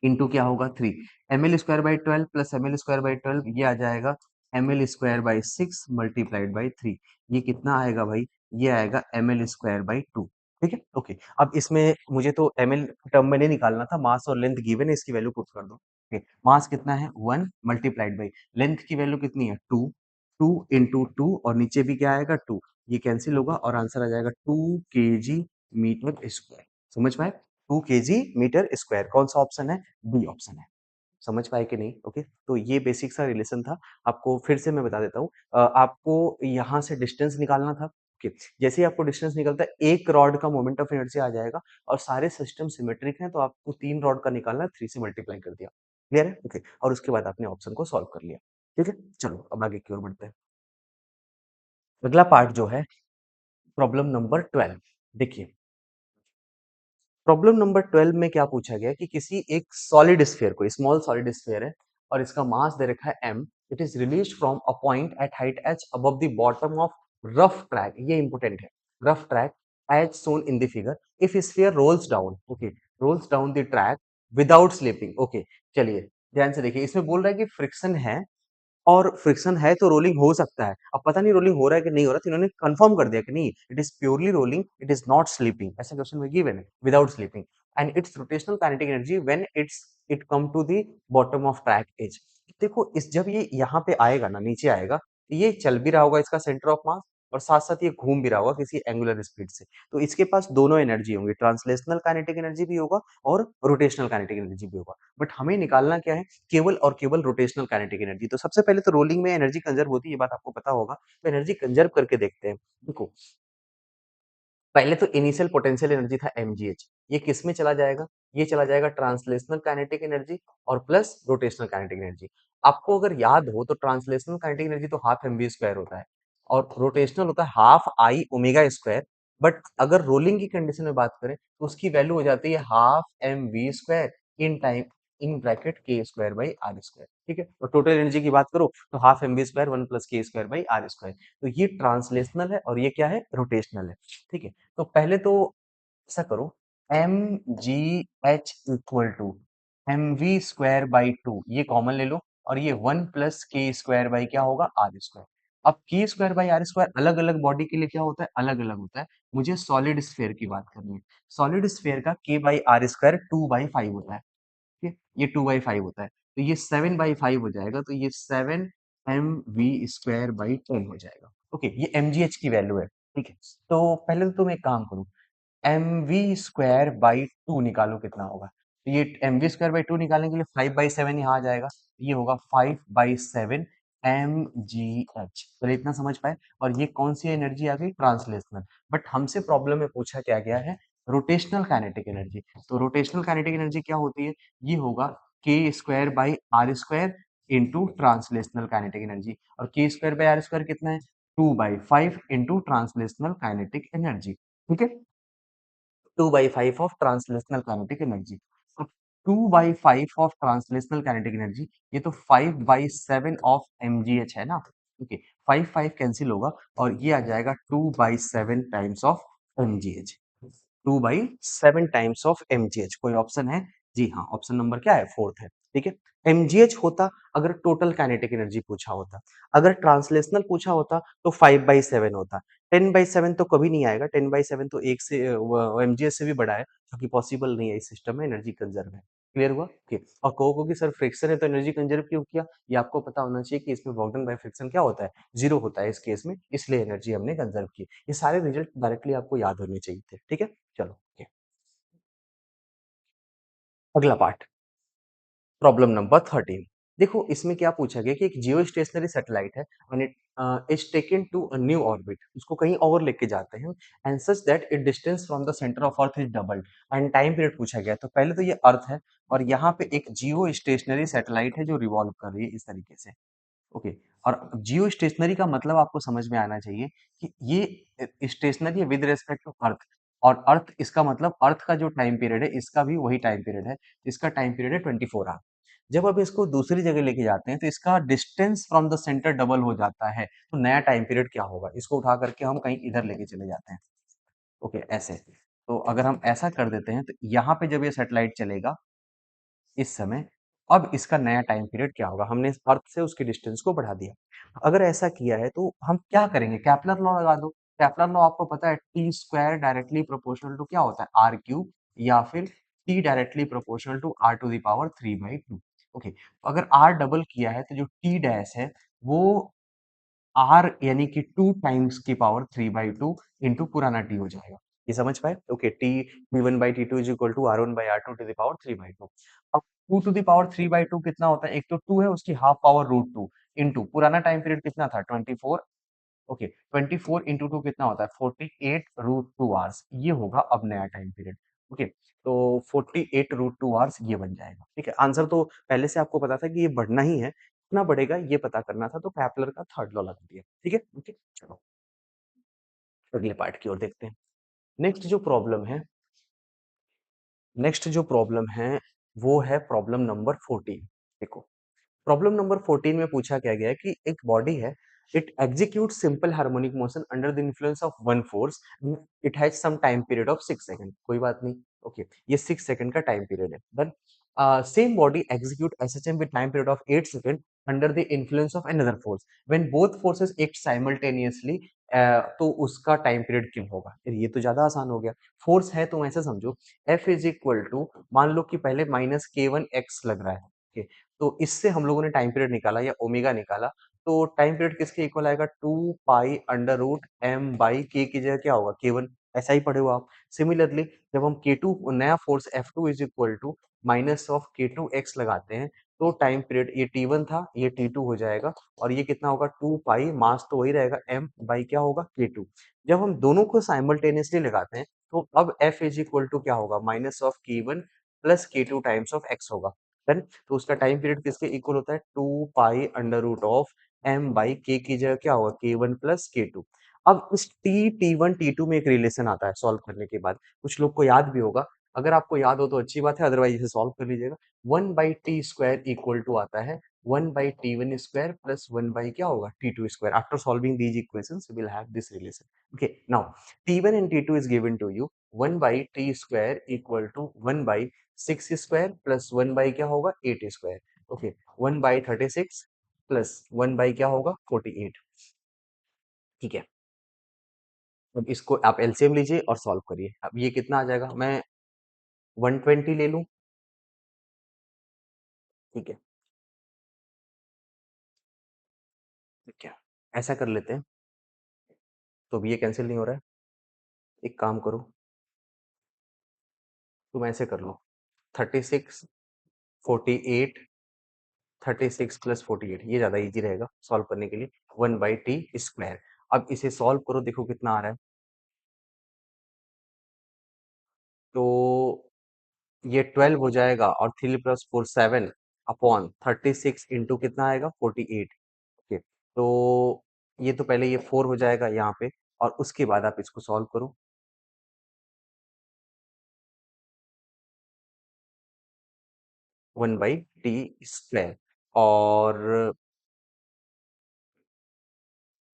इंटू क्या होगा? 3। ml square by 12 plus ml square by 12, ये आ जाएगा ml square by 6 multiplied by 3। ये कितना आएगा भाई? ये आएगा ml स्क्वायर बाई 2। ठीक है, ओके। अब इसमें मुझे तो ml टर्म में नहीं निकालना था, मास और लेंथ गिवन है, इसकी वैल्यू पुट कर दो। ओके, मास कितना है? 1 मल्टीप्लाइड बाई लेंथ की वैल्यू कितनी है? 2। 2 इंटू 2, और नीचे भी क्या आएगा? 2। ये कैंसिल होगा और आंसर आ जाएगा 2 केजी मीटर स्क्वायर। समझ पाए? 2 केजी मीटर स्क्वायर। कौन सा ऑप्शन है? बी ऑप्शन है। समझ पाए कि नहीं? ओके, तो ये बेसिक सा रिलेशन था। आपको फिर से मैं बता देता हूँ। आपको यहाँ से डिस्टेंस निकालना था। ओके, जैसे ही आपको डिस्टेंस निकलता है, एक रॉड का मोमेंट ऑफ इनर्शिया आ जाएगा, और सारे सिस्टम सिमेट्रिक हैं, तो आपको 3 रॉड का निकालना है, 3 से मल्टीप्लाई कर दिया। क्लियर है? ओके, और उसके बाद आपने ऑप्शन को सॉल्व कर लिया। ठीक है, चलो अब आगे की ओर बढ़ते हैं। अगला पार्ट जो है, प्रॉब्लम नंबर 12। देखिए, प्रॉब्लम नंबर 12 में क्या पूछा गया कि किसी एक सॉलिड स्फीयर को, स्मॉल सॉलिड स्फीयर है और इसका मास दे रखा है m, it is released from a point at height h above the bottom of rough track. ये इंपॉर्टेंट है। Rough track as shown in the figure, if sphere rolls down, okay, rolls down the track without slipping. Okay, चलिए ध्यान से देखिए, इसमें बोल रहा है कि फ्रिक्शन है, और फ्रिक्शन है तो रोलिंग हो सकता है। अब पता नहीं रोलिंग हो रहा है कि नहीं हो रहा, तो इन्होंने कंफर्म कर दिया कि नहीं, it is purely rolling, it is not slipping. ऐसा क्वेश्चन में गिवन है, without slipping. And its rotational kinetic energy when it come to the bottom of track edge. देखो, इस जब ये यहाँ पे आएगा ना, नीचे आएगा, तो ये चल भी रहा होगा इसका सेंटर ऑफ मास, और साथ साथ ये घूम भी रहा होगा किसी एंगुलर स्पीड से। तो इसके पास दोनों एनर्जी होंगी, ट्रांसलेशनल काइनेटिक एनर्जी भी होगा और रोटेशनल काइनेटिक एनर्जी भी होगा। बट हमें निकालना क्या है? केवल और केवल रोटेशनल काइनेटिक एनर्जी। तो सबसे पहले तो रोलिंग में एनर्जी कंजर्व होती है, ये बात आपको पता होगा। तो एनर्जी कंजर्व करके देखते हैं। देखो, पहले तो इनिशियल पोटेंशियल एनर्जी था mgh, ये किस में चला जाएगा? ये चला जाएगा ट्रांसलेशनल काइनेटिक एनर्जी और प्लस रोटेशनल काइनेटिक एनर्जी। आपको अगर याद हो तो ट्रांसलेशनल काइनेटिक एनर्जी तो हाफ mv स्क्वायर होता है, और रोटेशनल होता है half I omega square. But अगर रोलिंग की कंडीशन में बात करें, तो उसकी वैल्यू हो जाती है half mv square in time, in bracket के स्क्वायर बाई आर स्क्वायर। ठीक है, और टोटल एनर्जी की बात करो तो हाफ mv स्क्वायर 1 प्लस के स्क्वायर बाई आर स्क्वायर। तो ये ट्रांसलेशनल है और ये क्या है? रोटेशनल है। ठीक है, तो पहले तो ऐसा करो, M G H equal to M V square by 2, ये कॉमन ले लो, और ये 1 प्लस के स्क्वायर बाई क्या होगा? R square. अब K square by R square अलग अलग बॉडी के लिए क्या होता है? अलग अलग होता है। मुझे सॉलिड स्फेयर की बात करनी है। सॉलिड स्फेयर का के बाई आर स्क्वायर 2/5 होता है। ठीक है, ये 2/5 होता है, तो ये 7/5 हो जाएगा, तो ये 7 एम वी स्क्वायर बाई 10 हो जाएगा। ओके, ये एम जी एच की वैल्यू है। ठीक है, तो पहले तो तुम एक काम करो, एम वी स्क्वायर बाई 2 निकालो कितना होगा। तो ये एम वी स्क्वायर बाई 2 निकालने के लिए 5/7 यहाँ आ जाएगा, ये होगा 5/7 एम जी एच। तो इतना समझ पाए, और ये कौन सी एनर्जी आ गई? ट्रांसलेशनल। बट हमसे प्रॉब्लम में पूछा क्या गया है? Rotational kinetic energy. तो रोटेशनल काइनेटिक एनर्जी क्या होती है? ये होगा K square by R square into translational kinetic energy, और K square by R square कितना है? 2/5 इंटू ट्रांसलेशनल काइनेटिक एनर्जी। ठीक है, 2/5 ऑफ ट्रांसलेशनल काइनेटिक एनर्जी। अब 2/5 ऑफ ट्रांसलेशनल काइनेटिक एनर्जी, ये तो 5/7 ऑफ mgh है ना। ओके, 5 5 कैंसिल होगा, और ये आ जाएगा 2/7 times of mgh। 2/7 times of mgh। कोई ऑप्शन है? जी हाँ, ऑप्शन नंबर क्या है? फोर्थ है। ठीक है, mgh होता अगर टोटल काइनेटिक एनर्जी पूछा होता। अगर ट्रांसलेशनल पूछा होता तो 5/7 होता। 10/7 तो कभी नहीं आएगा। 10/7 तो एक से mgh से भी बड़ा है, जो कि पॉसिबल नहीं है। इस सिस्टम में एनर्जी कंजर्व है। क्लियर हुआ? ओके, और कहोगे कि सर फ्रिक्शन है तो एनर्जी कंजर्व क्यों किया? ये आपको पता होना चाहिए कि इसमें वर्क डन बाय फ्रिक्शन क्या होता है? जीरो होता है इस केस में, इसलिए एनर्जी हमने कंजर्व की। ये सारे रिजल्ट डायरेक्टली आपको याद होने चाहिए थे। ठीक है, चलो। अगला पार्ट, प्रॉब्लम नंबर 13। देखो इसमें क्या पूछा गया कि एक जियो स्टेशनरी सैटेलाइट है and it is taken to a new orbit, उसको कहीं और लेके जाते हैं and such that it distance from the centre of earth is doubled and time period पूछा गया। तो पहले तो ये अर्थ है और यहाँ पे एक जियो स्टेशनरी सैटेलाइट है जो रिवॉल्व कर रही है इस तरीके से। ओके, और जियो स्टेशनरी का मतलब आपको समझ में आना चाहिए कि ये स्टेशनरी है विद रिस्पेक्ट टू अर्थ, और अर्थ इसका मतलब अर्थ का जो टाइम पीरियड है इसका भी वही टाइम पीरियड है, इसका टाइम पीरियड है 24 आवर। जब अब इसको दूसरी जगह लेके जाते हैं तो इसका distance from the centre double हो जाता है, तो नया टाइम पीरियड क्या होगा, इसको उठा करके हम कहीं इधर लेके चले जाते हैं। ओके, ऐसे। तो अगर हम ऐसा कर देते हैं तो यहाँ पे जब ये सैटेलाइट चलेगा इस समय, अब इसका नया टाइम पीरियड क्या होगा, हमने इस अर्थ से उसके डिस्टेंस को बढ़ा दिया। अगर ऐसा किया है तो हम क्या करेंगे, केपलर लॉ लगा दो। केपलर लॉ आपको पता है T square directly proportional to क्या होता है, आर क्यूब, या फिर T directly proportional to R to the power 3/2। Okay, अगर आर डबल किया है तो जो टी डैश है वो आर यानी कि 2 टाइम्स की पावर 3/2 इंटू पुराना टी हो जाएगा। ये समझ पाए? Okay, T T1/T2 is equal to R1/R2 to the power 3/2। अब 2 टू द पावर 3/2 कितना होता है? एक तो 2 है, उसकी हाफ पावर रूट 2 इंटू पुराना टाइम पीरियड कितना था 24। ओके, 24 इंटू 2 कितना होता है 48 रूट 2 आवर्स, ये होगा अब नया टाइम पीरियड। ओके, तो 48 रूट 2 आवर्स ये बन जाएगा। ठीक है, आंसर तो पहले से आपको पता था कि ये बढ़ना ही है, कितना बढ़ेगा ये पता करना था, तो केपलर का थर्ड लॉ लगा दिया। ठीक है, ओके, चलो अगले पार्ट की ओर देखते हैं। नेक्स्ट जो प्रॉब्लम है, नेक्स्ट जो प्रॉब्लम है वो है प्रॉब्लम नंबर 14। देखो, प्रॉब्लम नंबर 14 में पूछा क्या गया है कि एक बॉडी है, it execute simple harmonic motion under the influence of one force, it has some time period of 6 second. कोई बात नहीं, ओके, ये 6 सेकंड का टाइम पीरियड है। Then same body execute SHM with time period of 8 second under the influence of another force, when both forces act simultaneously, तो उसका टाइम पीरियड क्यों होगा। फिर ये तो ज्यादा आसान हो गया। फोर्स है तो ऐसे समझो, F इज इक्वल टू, मान लो कि पहले माइनस k1x लग रहा है। okay? तो इससे हम लोगों ने टाइम पीरियड निकाला या ओमेगा निकाला, तो टाइम पीरियड किसके इक्वल आएगा 2 pi under root m by K की जगह क्या होगा k1। ऐसा ही पढ़े हो आप। सिमिलरली जब हम k2 नया force F2 is equal to minus of k2x लगाते हैं, तो टाइम पीरियड ये t1 था, ये t2 हो जाएगा, और ये कितना होगा 2 पाई, मास तो वही रहेगा m बाई क्या होगा k2। जब हम दोनों को साइमल्टेनियसली लगाते हैं तो अब F इज इक्वल टू क्या होगा minus of k1 plus k2 times of x होगा। डन। तो उसका टाइम पीरियड किसके इक्वल होता है 2 pi under root of m by K की जगह क्या होगा k1 प्लस k2। अब इस t1 t2 में एक रिलेशन आता है सॉल्व करने के बाद, कुछ लोग को याद भी होगा। अगर आपको याद हो तो अच्छी बात है, अदरवाइज इसे सॉल्व कर लीजिएगा। 1/t² इक्वल टू आता है 1/t1² प्लस 1 बाई क्या होगा t2²। After solving these equations we will have this relation. Okay, now t1 and t2 is given to you 1/t² equal to 1/6² plus 1 by क्या होगा 8²। ओके, 1/36 प्लस 1 बाई क्या होगा 48। ठीक है, अब इसको आप एलसीएम लीजिए और सॉल्व करिए। अब ये कितना आ जाएगा, मैं 120 ले लूं। ठीक है, ठीक है, ऐसा कर लेते हैं। तो अब ये कैंसिल नहीं हो रहा है, एक काम करो, तुम ऐसे कर लो, 36 48 36 प्लस 48, ये ज्यादा इजी रहेगा सॉल्व करने के लिए। 1/t²। अब इसे सॉल्व करो, देखो कितना आ रहा है। तो ये 12 हो जाएगा और 3 प्लस 4 7 अपॉन 36 इंटू कितना आएगा 48। ओके, तो ये तो पहले ये 4 हो जाएगा यहाँ पे, और उसके बाद आप इसको सॉल्व करो। 1/t²। और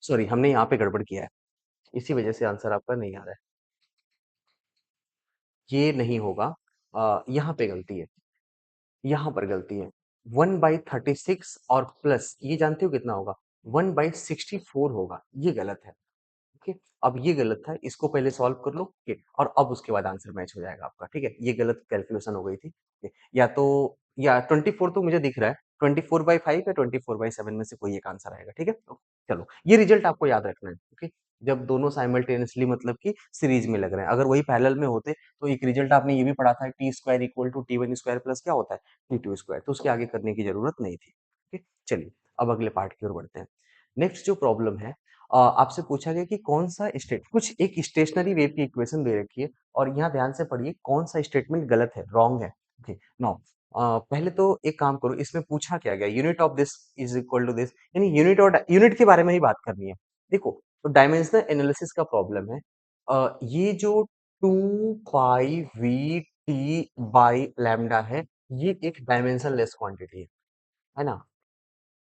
सॉरी, हमने यहाँ पे गड़बड़ किया है, इसी वजह से आंसर आपका नहीं आ रहा है। ये नहीं होगा, यहाँ पे गलती है, यहाँ पर गलती है। 1/36 और प्लस ये जानते हो कितना होगा 1/64 होगा, ये गलत है। ओके, अब ये गलत था, इसको पहले सॉल्व कर लो। ओके, और अब उसके बाद आंसर मैच हो जाएगा आपका। ठीक है, ये गलत कैलकुलेशन हो गई थी। ओके, या तो या 24 तो मुझे दिख रहा है, 24/5 या 24/7 में से कोई एक आंसर आएगा। ठीक है, चलो ये रिजल्ट आपको याद रखना है। ओके, जब दोनों साइमल्टेनियसली मतलब कि सीरीज में लग रहे हैं। अगर वही पैरेलल में होते तो एक रिजल्ट आपने ये भी पढ़ा था, T square equal to T one square plus क्या होता है, टी टू स्क्वायर, तो उसके आगे करने की जरूरत नहीं थी। ठीक, चलिए अब अगले पार्ट की ओर बढ़ते हैं। नेक्स्ट जो प्रॉब्लम है, आपसे पूछा गया कि कौन सा स्टेट, कुछ एक स्टेशनरी वेव की इक्वेशन दे रखी है और यहाँ ध्यान से पढ़िए कौन सा स्टेटमेंट गलत है, रॉन्ग है। ओके, नाउ पहले तो एक काम करो, इसमें पूछा क्या गया, unit of this is equal to this, यानी यूनिट और यूनिट के बारे में ही बात करनी है। देखो, तो डायमेंशनल एनालिसिस का प्रॉब्लम है, ये जो two pi V T by lambda है, ये एक डायमेंशन लेस क्वांटिटी है ना,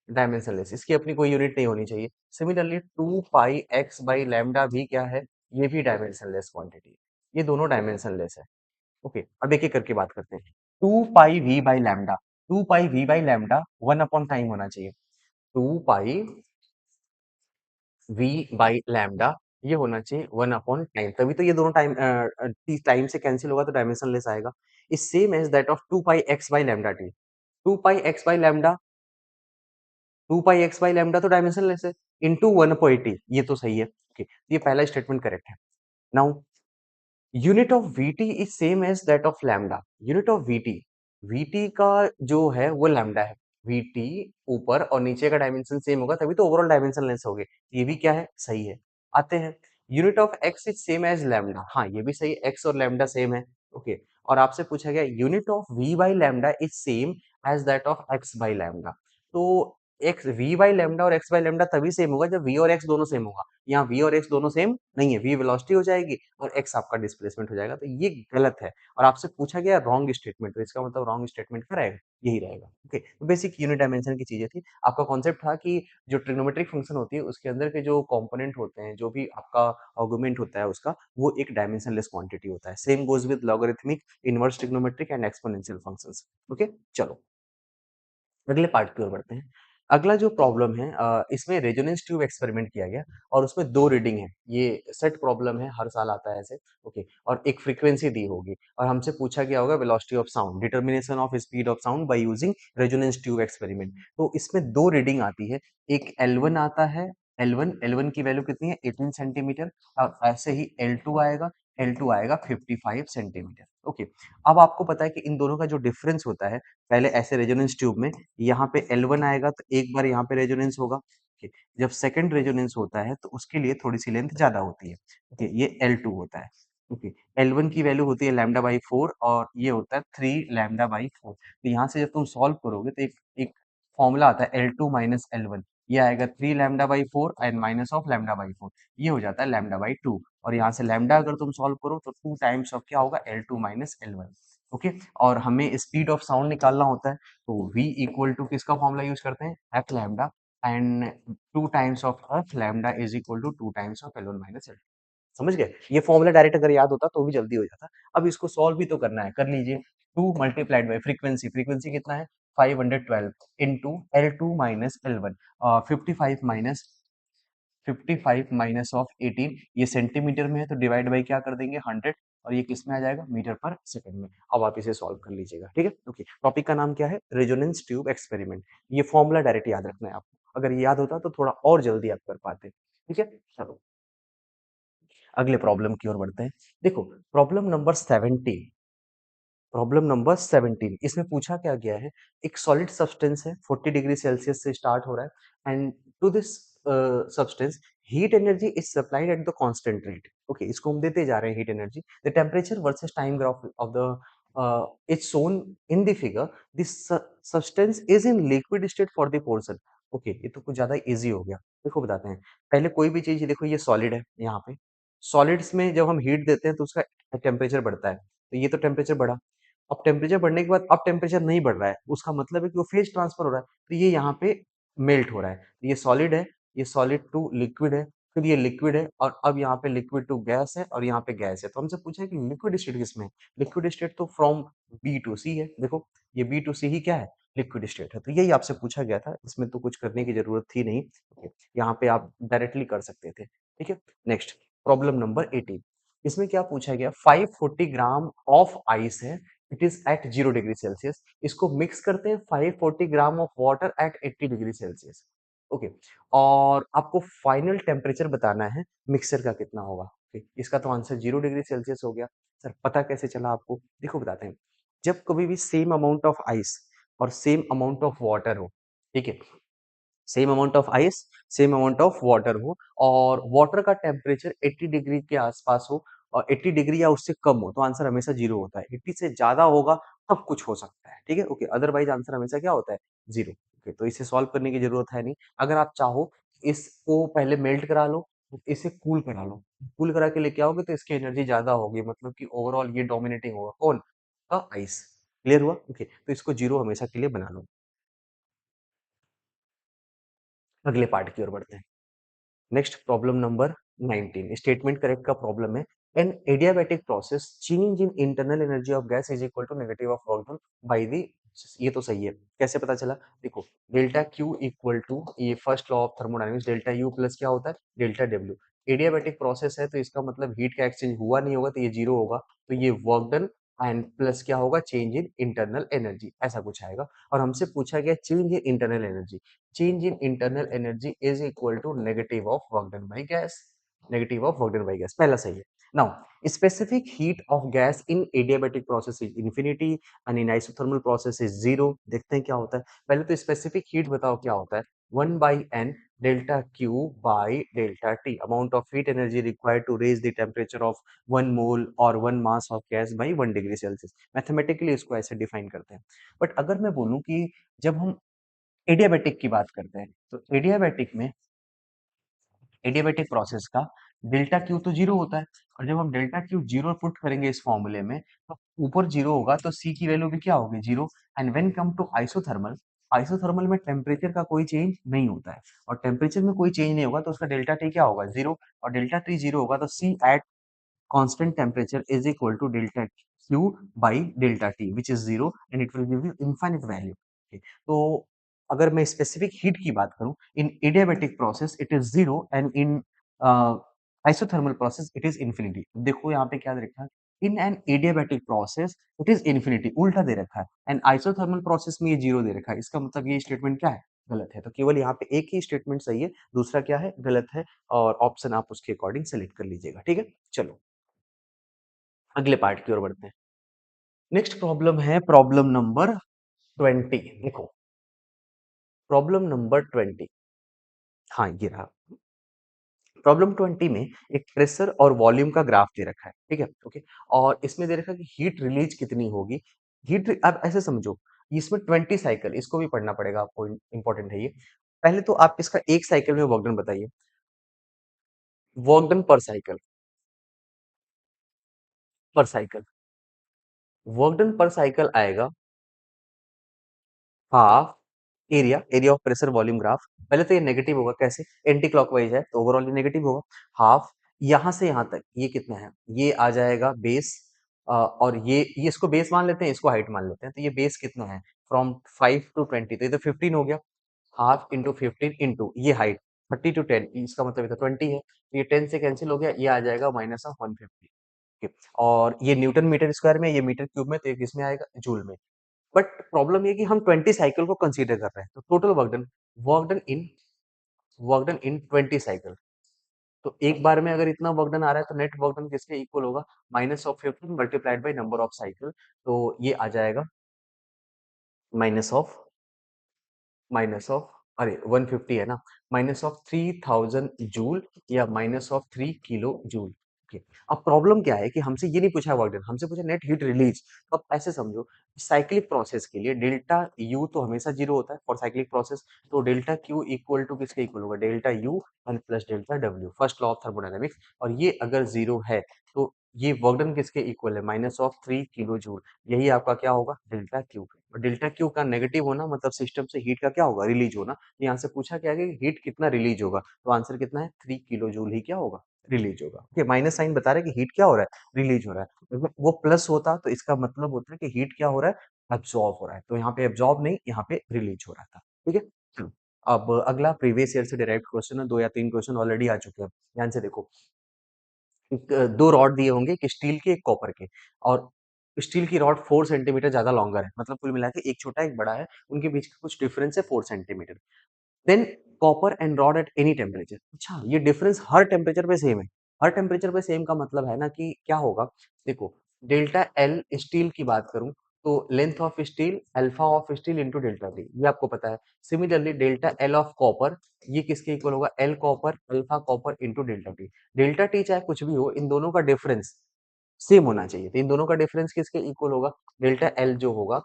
डायमेंशनलेस, इसकी अपनी कोई यूनिट नहीं होनी चाहिए। Similarly two pi X by lambda भी क्या है, ये भी डायमेंशनलेस क्वांटिटी, ये दोनों डायमेंशनलेस है। ओके, अब एक एक करके बात करते हैं। Two pi V by lambda, two pi V by lambda one upon time होना चाहिए, two pi V by lambda ये होना चाहिए वन अपॉन टाइम, तभी तो ये दोनों टाइम से कैंसिल होगा तो डायमेंशनलेस आएगा। Is same as that of two pi X by lambda T, two pi X by lambda, two pi X by lambda तो डायमेंशनलेस है, इंटू वन अपॉन टी, ये तो सही है। ओके, ये पहला स्टेटमेंट करेक्ट है। Now unit of VT is same as that of lambda, unit of VT, VT का जो है वो लैम्डा है, वीटी ऊपर और नीचे का डायमेंशन सेम होगा तभी तो ओवरऑल डायमेंशन लेस हो गए, ये भी क्या है, सही है। आते हैं, unit of X is same as lambda, हाँ ये भी सही है, एक्स और लैम्डा सेम है। ओके, और आपसे पूछा गया unit of V by lambda is same as that of X by lambda, तो एक्स वी बाई लैम्डा और एक्स बाई लैम्डा तभी सेम होगा जब वी और एक्स दोनों सेम होगा, यहाँ वी और एक्स दोनों सेम नहीं है, वी वेलोसिटी हो जाएगी और एक्स आपका डिस्प्लेसमेंट हो जाएगा, तो ये गलत है। और आपसे पूछा गया रॉन्ग स्टेटमेंट, तो इसका मतलब रॉन्ग स्टेटमेंट क्या रहेगा, यही रहेगा। ओके, तो बेसिक यूनिट डायमेंशन की चीजें थी। आपका कॉन्सेप्ट था कि जो ट्रिग्नोमेट्रिक फंक्शन होती है उसके अंदर के जो कंपोनेंट होते हैं, जो भी आपका आर्गुमेंट होता है उसका, वो एक डायमेंशनलेस क्वांटिटी होता है। Same goes with logarithmic, inverse trigonometric and exponential functions. Okay, चलो अगले पार्ट की ओर बढ़ते हैं। अगला जो प्रॉब्लम है, इसमें रेजोनेंस ट्यूब एक्सपेरिमेंट किया गया और उसमें 2 रीडिंग है। ये सेट प्रॉब्लम है, हर साल आता है ऐसे। ओके, और एक फ्रीक्वेंसी दी होगी और हमसे पूछा गया होगा velocity of sound, determination of speed of sound by using resonance tube experiment. तो इसमें 2 रीडिंग आती है, एक L1 आता है, L1 की वैल्यू कितनी है, 18 सेंटीमीटर, और ऐसे ही L2 आएगा, L2 आएगा 55 सेंटीमीटर। ओके, अब आपको पता है कि इन दोनों का जो डिफरेंस होता है, पहले ऐसे रेजोनेंस ट्यूब में यहाँ पे L1 आएगा तो एक बार यहाँ पे रेजोनेंस होगा। ओके, जब सेकंड रेजोनेंस होता है तो उसके लिए थोड़ी सी लेंथ ज्यादा होती है। ओके, ये L2 होता है। ओके, L1 की वैल्यू होती है लैम्डा बाई 4 और ये होता है 3 लैम्डा बाई 4। तो यहाँ से जब तुम सॉल्व करोगे तो एक एक फॉर्मूला आता है L2 माइनस L1, ये आएगा 3 lambda by 4 and minus of lambda by 4, ये हो जाता है लैम्डा बाई 2। और यहाँ से लैम्डा अगर तुम सॉल्व करो तो 2 टाइम्स ऑफ क्या होगा, L2 माइनस L1। ओके, और हमें स्पीड ऑफ साउंड निकालना होता है, तो v इक्वल टू किसका फॉर्मूला यूज करते हैं, F lambda, and 2 times of F lambda is equal to 2 times of L1 minus L2। समझ गए, ये फॉर्मूला डायरेक्ट अगर याद होता तो भी जल्दी हो जाता। अब इसको सॉल्व भी तो करना है, कर लीजिए। 2 मल्टीप्लाइड बाई फ्रीक्वेंसी, फ्रीक्वेंसी कितना है 512 into L2 minus L1, 55 minus 55 minus of 18, ये सेंटीमीटर में है तो डिवाइड बाई क्या कर देंगे 100, और ये किस में आ जाएगा, मीटर पर सेकंड में। अब आप इसे सॉल्व कर लीजिएगा, ठीक है। ओके, टॉपिक का नाम क्या है, रेजोनेंस ट्यूब एक्सपेरिमेंट। ये फॉर्मूला डायरेक्ट याद रखना है आपको, अगर ये याद होता तो थोड़ा और जल्दी आप कर पाते। ठीक है, चलो अगले प्रॉब्लम की ओर बढ़ते हैं। देखो, प्रॉब्लम नंबर 17, प्रॉब्लम नंबर 17, इसमें पूछा क्या गया है, एक सॉलिड सब्सटेंस है, 40 डिग्री सेल्सियस से स्टार्ट हो रहा है and to this substance heat energy is supplied at the constant rate. Okay, इसको हम देते जा रहे हैं heat energy, the temperature versus time graph of the is shown in the figure, this substance is in liquid state for the portion. Okay, ये तो कुछ ज्यादा इजी हो गया। देखो बताते हैं, पहले कोई भी चीज, देखो ये सॉलिड है, यहाँ पे सॉलिड्स में जब हम हीट देते हैं तो उसका टेम्परेचर बढ़ता है, तो ये तो टेम्परेचर बढ़ा। अब टेम्परेचर बढ़ने के बाद अब टेम्परेचर नहीं बढ़ रहा है, उसका मतलब है कि वो फेज ट्रांसफर हो रहा है, तो ये यहाँ पे मेल्ट हो रहा है। ये सॉलिड है, ये सॉलिड टू लिक्विड है, फिर ये लिक्विड है, और अब यहाँ पे लिक्विड टू गैस है, और यहाँ पे गैस है। तो हमसे पूछा है कि लिक्विड स्टेट किसमें है, लिक्विड स्टेट तो फ्रॉम बी टू सी है। देखो, ये बी टू सी ही क्या है, लिक्विड स्टेट है, तो यही आपसे पूछा गया था, इसमें तो कुछ करने की जरूरत थी नहीं। ओके, यहाँ पे आप डायरेक्टली कर सकते थे। ठीक है, नेक्स्ट प्रॉब्लम नंबर 18, इसमें क्या पूछा गया, 540 ग्राम ऑफ आइस है, it is at 0 degree Celsius, इसको मिक्स करते हैं 540 gram of water at 80 degree Celsius. Okay. और आपको फाइनल टेम्परेचर बताना है मिक्सचर का कितना होगा। ओके, इसका तो आंसर 0 डिग्री सेल्सियस हो गया। सर पता कैसे चला आपको? देखो बताते हैं। जब कभी भी सेम अमाउंट ऑफ आइस और सेम अमाउंट ऑफ वाटर हो, ठीक है, same amount of ice, same amount of water हो, और वाटर का टेम्परेचर 80 डिग्री के आसपास हो और 80 डिग्री या उससे कम हो, तो आंसर हमेशा जीरो होता है। 80 से ज्यादा होगा तब कुछ हो सकता है, ठीक है, ओके, अदरवाइज आंसर हमेशा क्या होता है? जीरो। ओके, तो इसे सॉल्व करने की जरूरत है नहीं। अगर आप चाहो इसको पहले मेल्ट करा लो, इसे कूल करा लो। कूल करा के लेके आओगे तो इसकी एनर्जी ज्यादा होगी, मतलब कि ओवरऑल ये डोमिनेटिंग होगा, कौन? आइस। क्लियर हुआ? ओके, तो इसको जीरो हमेशा के लिए बना लो। अगले पार्ट की ओर बढ़ते हैं। Next problem number 19, statement correct का प्रॉब्लम है। An adiabatic process change in internal energy of gas is equal to negative of work done by the, ये तो सही है। कैसे पता चला? देखो, डेल्टा क्यू इक्वल टू, ये first law of thermodynamics, delta U plus क्या होता है? Delta W. एडियाबैटिक प्रोसेस है तो इसका मतलब हीट का एक्सचेंज हुआ नहीं होगा, तो ये जीरो होगा। तो ये वर्क डन एंड प्लस क्या होगा? चेंज इन इंटरनल एनर्जी, ऐसा कुछ आएगा। और हमसे पूछा गया change in internal energy, change in internal energy is equal to negative of work done by gas, negative of work done by gas, पहला सही है। now specific heat of gas in adiabatic process is infinity and in isothermal process is zero। देखते हैं क्या होता है। पहले तो specific heat बताओ क्या होता है? 1 by n delta q by delta t, amount of heat energy required to raise the temperature of 1 mole or 1 mass of gas by 1 degree celsius। Mathematically इसको ऐसे डिफाइन करते हैं। बट अगर मैं बोलूं कि जब हम एडियाबैटिक की बात करते हैं, तो एडियाबैटिक प्रोसेस का डेल्टा क्यू तो जीरो होता है। और जब हम डेल्टा क्यू जीरो पुट करेंगे इस फॉर्मूले में, तो ऊपर जीरो होगा तो सी की वैल्यू भी क्या होगी? Zero. And when come to isothermal, isothermal में टेम्परेचर का कोई चेंज नहीं होता है, और टेम्परेचर में कोई चेंज नहीं होगा तो उसका डेल्टा टी क्या होगा? जीरो। और डेल्टा टी जीरो होगा तो सी eight constant temperature is equal to delta Q by delta T, which is zero and it will give you infinite value। Okay, तो अगर मैं स्पेसिफिक हीट की बात करूं, in adiabatic process it is zero and in isothermal process it is infinity. देखो यहाँ पे क्या दे रखा है? In an adiabatic process it is infinity, उल्टा दे रखा है। एंड आइसोथर्मल प्रोसेस में ये जीरो दे रखा है। इसका मतलब ये स्टेटमेंट क्या है? गलत है। तो केवल यहाँ पे एक ही स्टेटमेंट सही है, दूसरा क्या है? गलत है। और ऑप्शन आप उसके अकॉर्डिंग सेलेक्ट कर लीजिएगा, ठीक है। चलो अगले पार्ट की ओर बढ़ते हैं। नेक्स्ट प्रॉब्लम है प्रॉब्लम नंबर 20। देखो, प्रॉब्लम नंबर 20, हाँ ये रहा। प्रॉब्लम 20 में एक प्रेशर और वॉल्यूम का ग्राफ दे रखा है, ठीक है, ओके। और इसमें दे रखा है कि हीट रिलीज कितनी होगी। आप ऐसे समझो, इसमें 20 साइकिल, इसको भी पढ़ना पड़ेगा आपको, इंपॉर्टेंट है ये। पहले तो आप इसका एक साइकिल में वर्क डन बताइए। वर्क डन पर साइकिल, पर साइकिल, वर्क डन पर साइकिल आएगा half area, area of pressure volume graph. पहले तो ये नेगेटिव होगा, कैसे? एंटी क्लॉकवाइज है तो ओवरऑल ये नेगेटिव होगा। हाफ, यहां से यहां तक ये कितना है? ये आ जाएगा बेस, और ये इसको बेस मान लेते हैं, इसको हाइट मान लेते हैं, तो ये बेस कितना है? फ्रॉम 5 टू 20, तो ये तो 15 हो गया। हाफ इंटू 15 इंटू ये हाइट 30 टू 10, इसका मतलब ये तो 20 है, तो ये 10 से कैंसिल हो गया, ये आ जाएगा माइनस ऑफ 150। और ये न्यूटन मीटर स्क्वायर में, ये मीटर क्यूब में, तो ये किसमें आएगा? जूल में। बट प्रॉब्लम ये कि हम 20 साइकिल को कंसीडर कर रहे हैं, तो total work done in 20 cycle. तो एक बार में अगर इतना वर्क डन आ रहा है तो नेट वर्क डन किसके इक्वल होगा? Minus of 15 multiplied by number of cycle. तो ये आ जाएगा माइनस ऑफ, अरे 150 है ना, माइनस ऑफ 3000 जूल या minus of 3 kilo joule. Okay. अब प्रॉब्लम क्या है कि हमसे ये नहीं पूछा वर्क डन, हमसे पूछा नेट हीट रिलीज। तो अब ऐसे समझो, साइक्लिक प्रोसेस के लिए डेल्टा यू तो हमेशा जीरो होता है फॉर साइक्लिक प्रोसेस। तो डेल्टा क्यू इक्वल टू किसके इक्वल होगा? Delta U and plus delta W, first law of thermodynamics. और ये अगर जीरो है तो ये वर्क डन किसके इक्वल है? Minus of 3 kilo joule. यही आपका क्या होगा? Delta Q. और डेल्टा क्यू का नेगेटिव होना मतलब सिस्टम से हीट का क्या होगा? रिलीज होना। यहाँ से पूछा क्या है कि हीट कितना रिलीज होगा, तो आंसर कितना है? 3 किलो जूल ही क्या होगा? रिलीज होगा। ओके, माइनस साइन बता रहा है कि हीट क्या हो रहा है? रिलीज हो रहा है। अगर वो प्लस होता तो इसका मतलब होता है कि हीट क्या हो रहा है? एब्जॉर्ब हो रहा है। तो यहाँ पे एब्जॉर्ब नहीं, यहाँ पे रिलीज हो रहा था, ठीक है। चलो, अब अगला प्रीवियस ईयर से डायरेक्ट क्वेश्चन है, 2 या 3 क्वेश्चन ऑलरेडी आ चुके हैं। ध्यान से देखो, दो रॉड दिए होंगे, एक स्टील के एक कॉपर के, और स्टील की रॉड 4 सेंटीमीटर ज्यादा लॉन्गर है, मतलब कुल मिला के एक छोटा एक बड़ा है, उनके बीच का कुछ डिफरेंस है 4 centimetre. Than copper and rod at any temperature. अच्छा, ये डिफरेंस हर टेम्परेचर पे सेम है। हर टेम्परेचर पे सेम का मतलब है ना कि क्या होगा, देखो डेल्टा एल स्टील की बात करूं तो length of steel alpha of steel into delta T, ये आपको पता है। Similarly delta L of copper, ये किसके इक्वल होगा, L copper alpha copper into delta T. Delta T चाहे कुछ भी हो, इन दोनों का डिफरेंस सेम होना चाहिए। तो इन दोनों का डिफरेंस किसके इक्वल होगा, डेल्टा एल जो होगा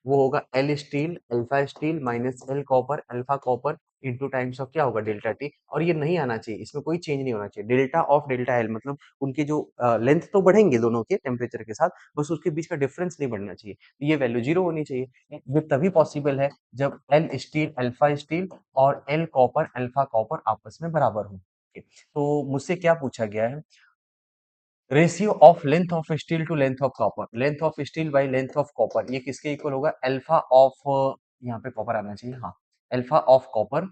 वो होगा L steel alpha steel minus L copper alpha copper into times of क्या होगा डेल्टा टी। और ये नहीं आना चाहिए, इसमें कोई चेंज नहीं होना चाहिए। डेल्टा ऑफ डेल्टा एल मतलब उनके जो लेंथ तो बढ़ेंगे दोनों के टेम्परेचर के साथ, बस उसके बीच का डिफरेंस नहीं बढ़ना चाहिए। तो ये वैल्यू जीरो होनी चाहिए। ये तभी पॉसिबल है जब एल स्टील अल्फा स्टील और एल कॉपर अल्फा कॉपर आपस में बराबर हो। तो मुझसे क्या पूछा गया है, ratio of length of steel to length of copper, length of steel by length of copper, ये किसके इक्वल होगा, अल्फा ऑफ, यहाँ पे कॉपर आना चाहिए, हाँ, alpha of copper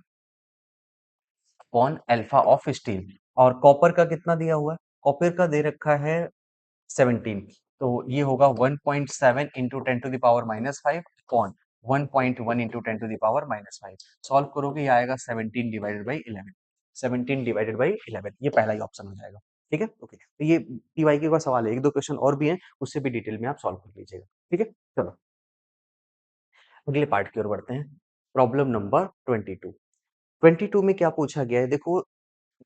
upon alpha of steel. और कॉपर का कितना दिया हुआ है, कॉपर का दे रखा है 17, तो ये होगा 1.7 into ten to the power minus five upon 1.1 into ten to the power minus five. Solve करोगे ये आएगा 17 डिवाइडेड बाई 11, 17 डिवाइडेड बाई 11, ये पहला ही ऑप्शन हो जाएगा। ठीक है, ओके, तो ये टीवाईके का सवाल है, एक दो क्वेश्चन और भी हैं, उससे भी डिटेल में आप सॉल्व कर लीजिएगा। ठीक है, चलो अगले पार्ट की ओर बढ़ते हैं। Problem number 22। 22 में क्या पूछा गया है, देखो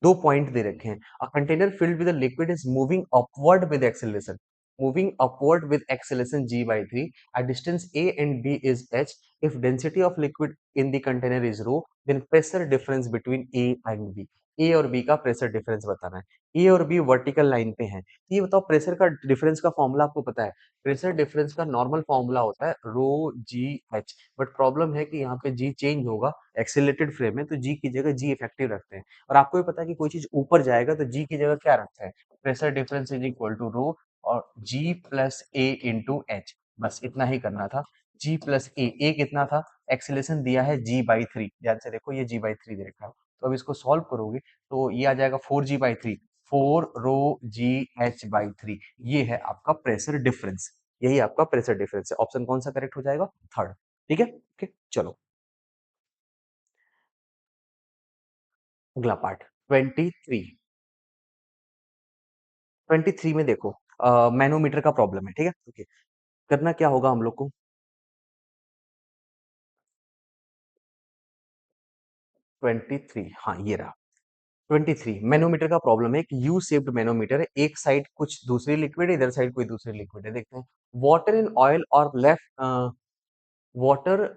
दो पॉइंट दे रखे हैं। A container filled with a liquid is moving upward with acceleration, moving upward with acceleration g by 3 at distance a and b is h, if density of liquid in the container is rho, then pressure difference between a and b, a और b का प्रेशर डिफरेंस बताना है। a और b वर्टिकल लाइन पे हैं। ये बताओ प्रेशर का डिफरेंस का फॉर्मूला आपको पता है, प्रेशर डिफरेंस का नॉर्मल फॉर्मूला होता है रो जी एच, बट प्रॉब्लम है कि यहाँ पे g चेंज होगा, एक्सीलरेटेड फ्रेम है तो g की जगह g इफेक्टिव रखते हैं। और आपको भी पता है कि कोई चीज ऊपर जाएगा तो जी की जगह क्या रखता है, pressure difference is equal to rho और G plus A into H, बस इतना ही करना था। जी प्लस ए कितना था, एक्सीलरेशन दिया है जी बाई थ्री, ध्यान से देखो ये जी बाई थ्री दे रखा है। तो अब इसको सॉल्व करोगे तो ये आ जाएगा 4g/3, 4 rho g h by three, ये है आपका प्रेशर डिफरेंस, यही आपका प्रेशर डिफरेंस है। ऑप्शन कौन सा करेक्ट हो जाएगा, थर्ड। ठीक है, ओके चलो अगला पार्ट 23। 23 में देखो मैनोमीटर का प्रॉब्लम है। ठीक है, ओके, करना क्या होगा हम लोग को, 23, हाँ ये रहा 23 मैनोमीटर का प्रॉब्लम है। एक यू शेप्ड मैनोमीटर है, एक साइड कुछ दूसरी लिक्विड है, इधर साइड कोई दूसरी लिक्विड है। देखते हैं, वाटर इन ऑयल और left, water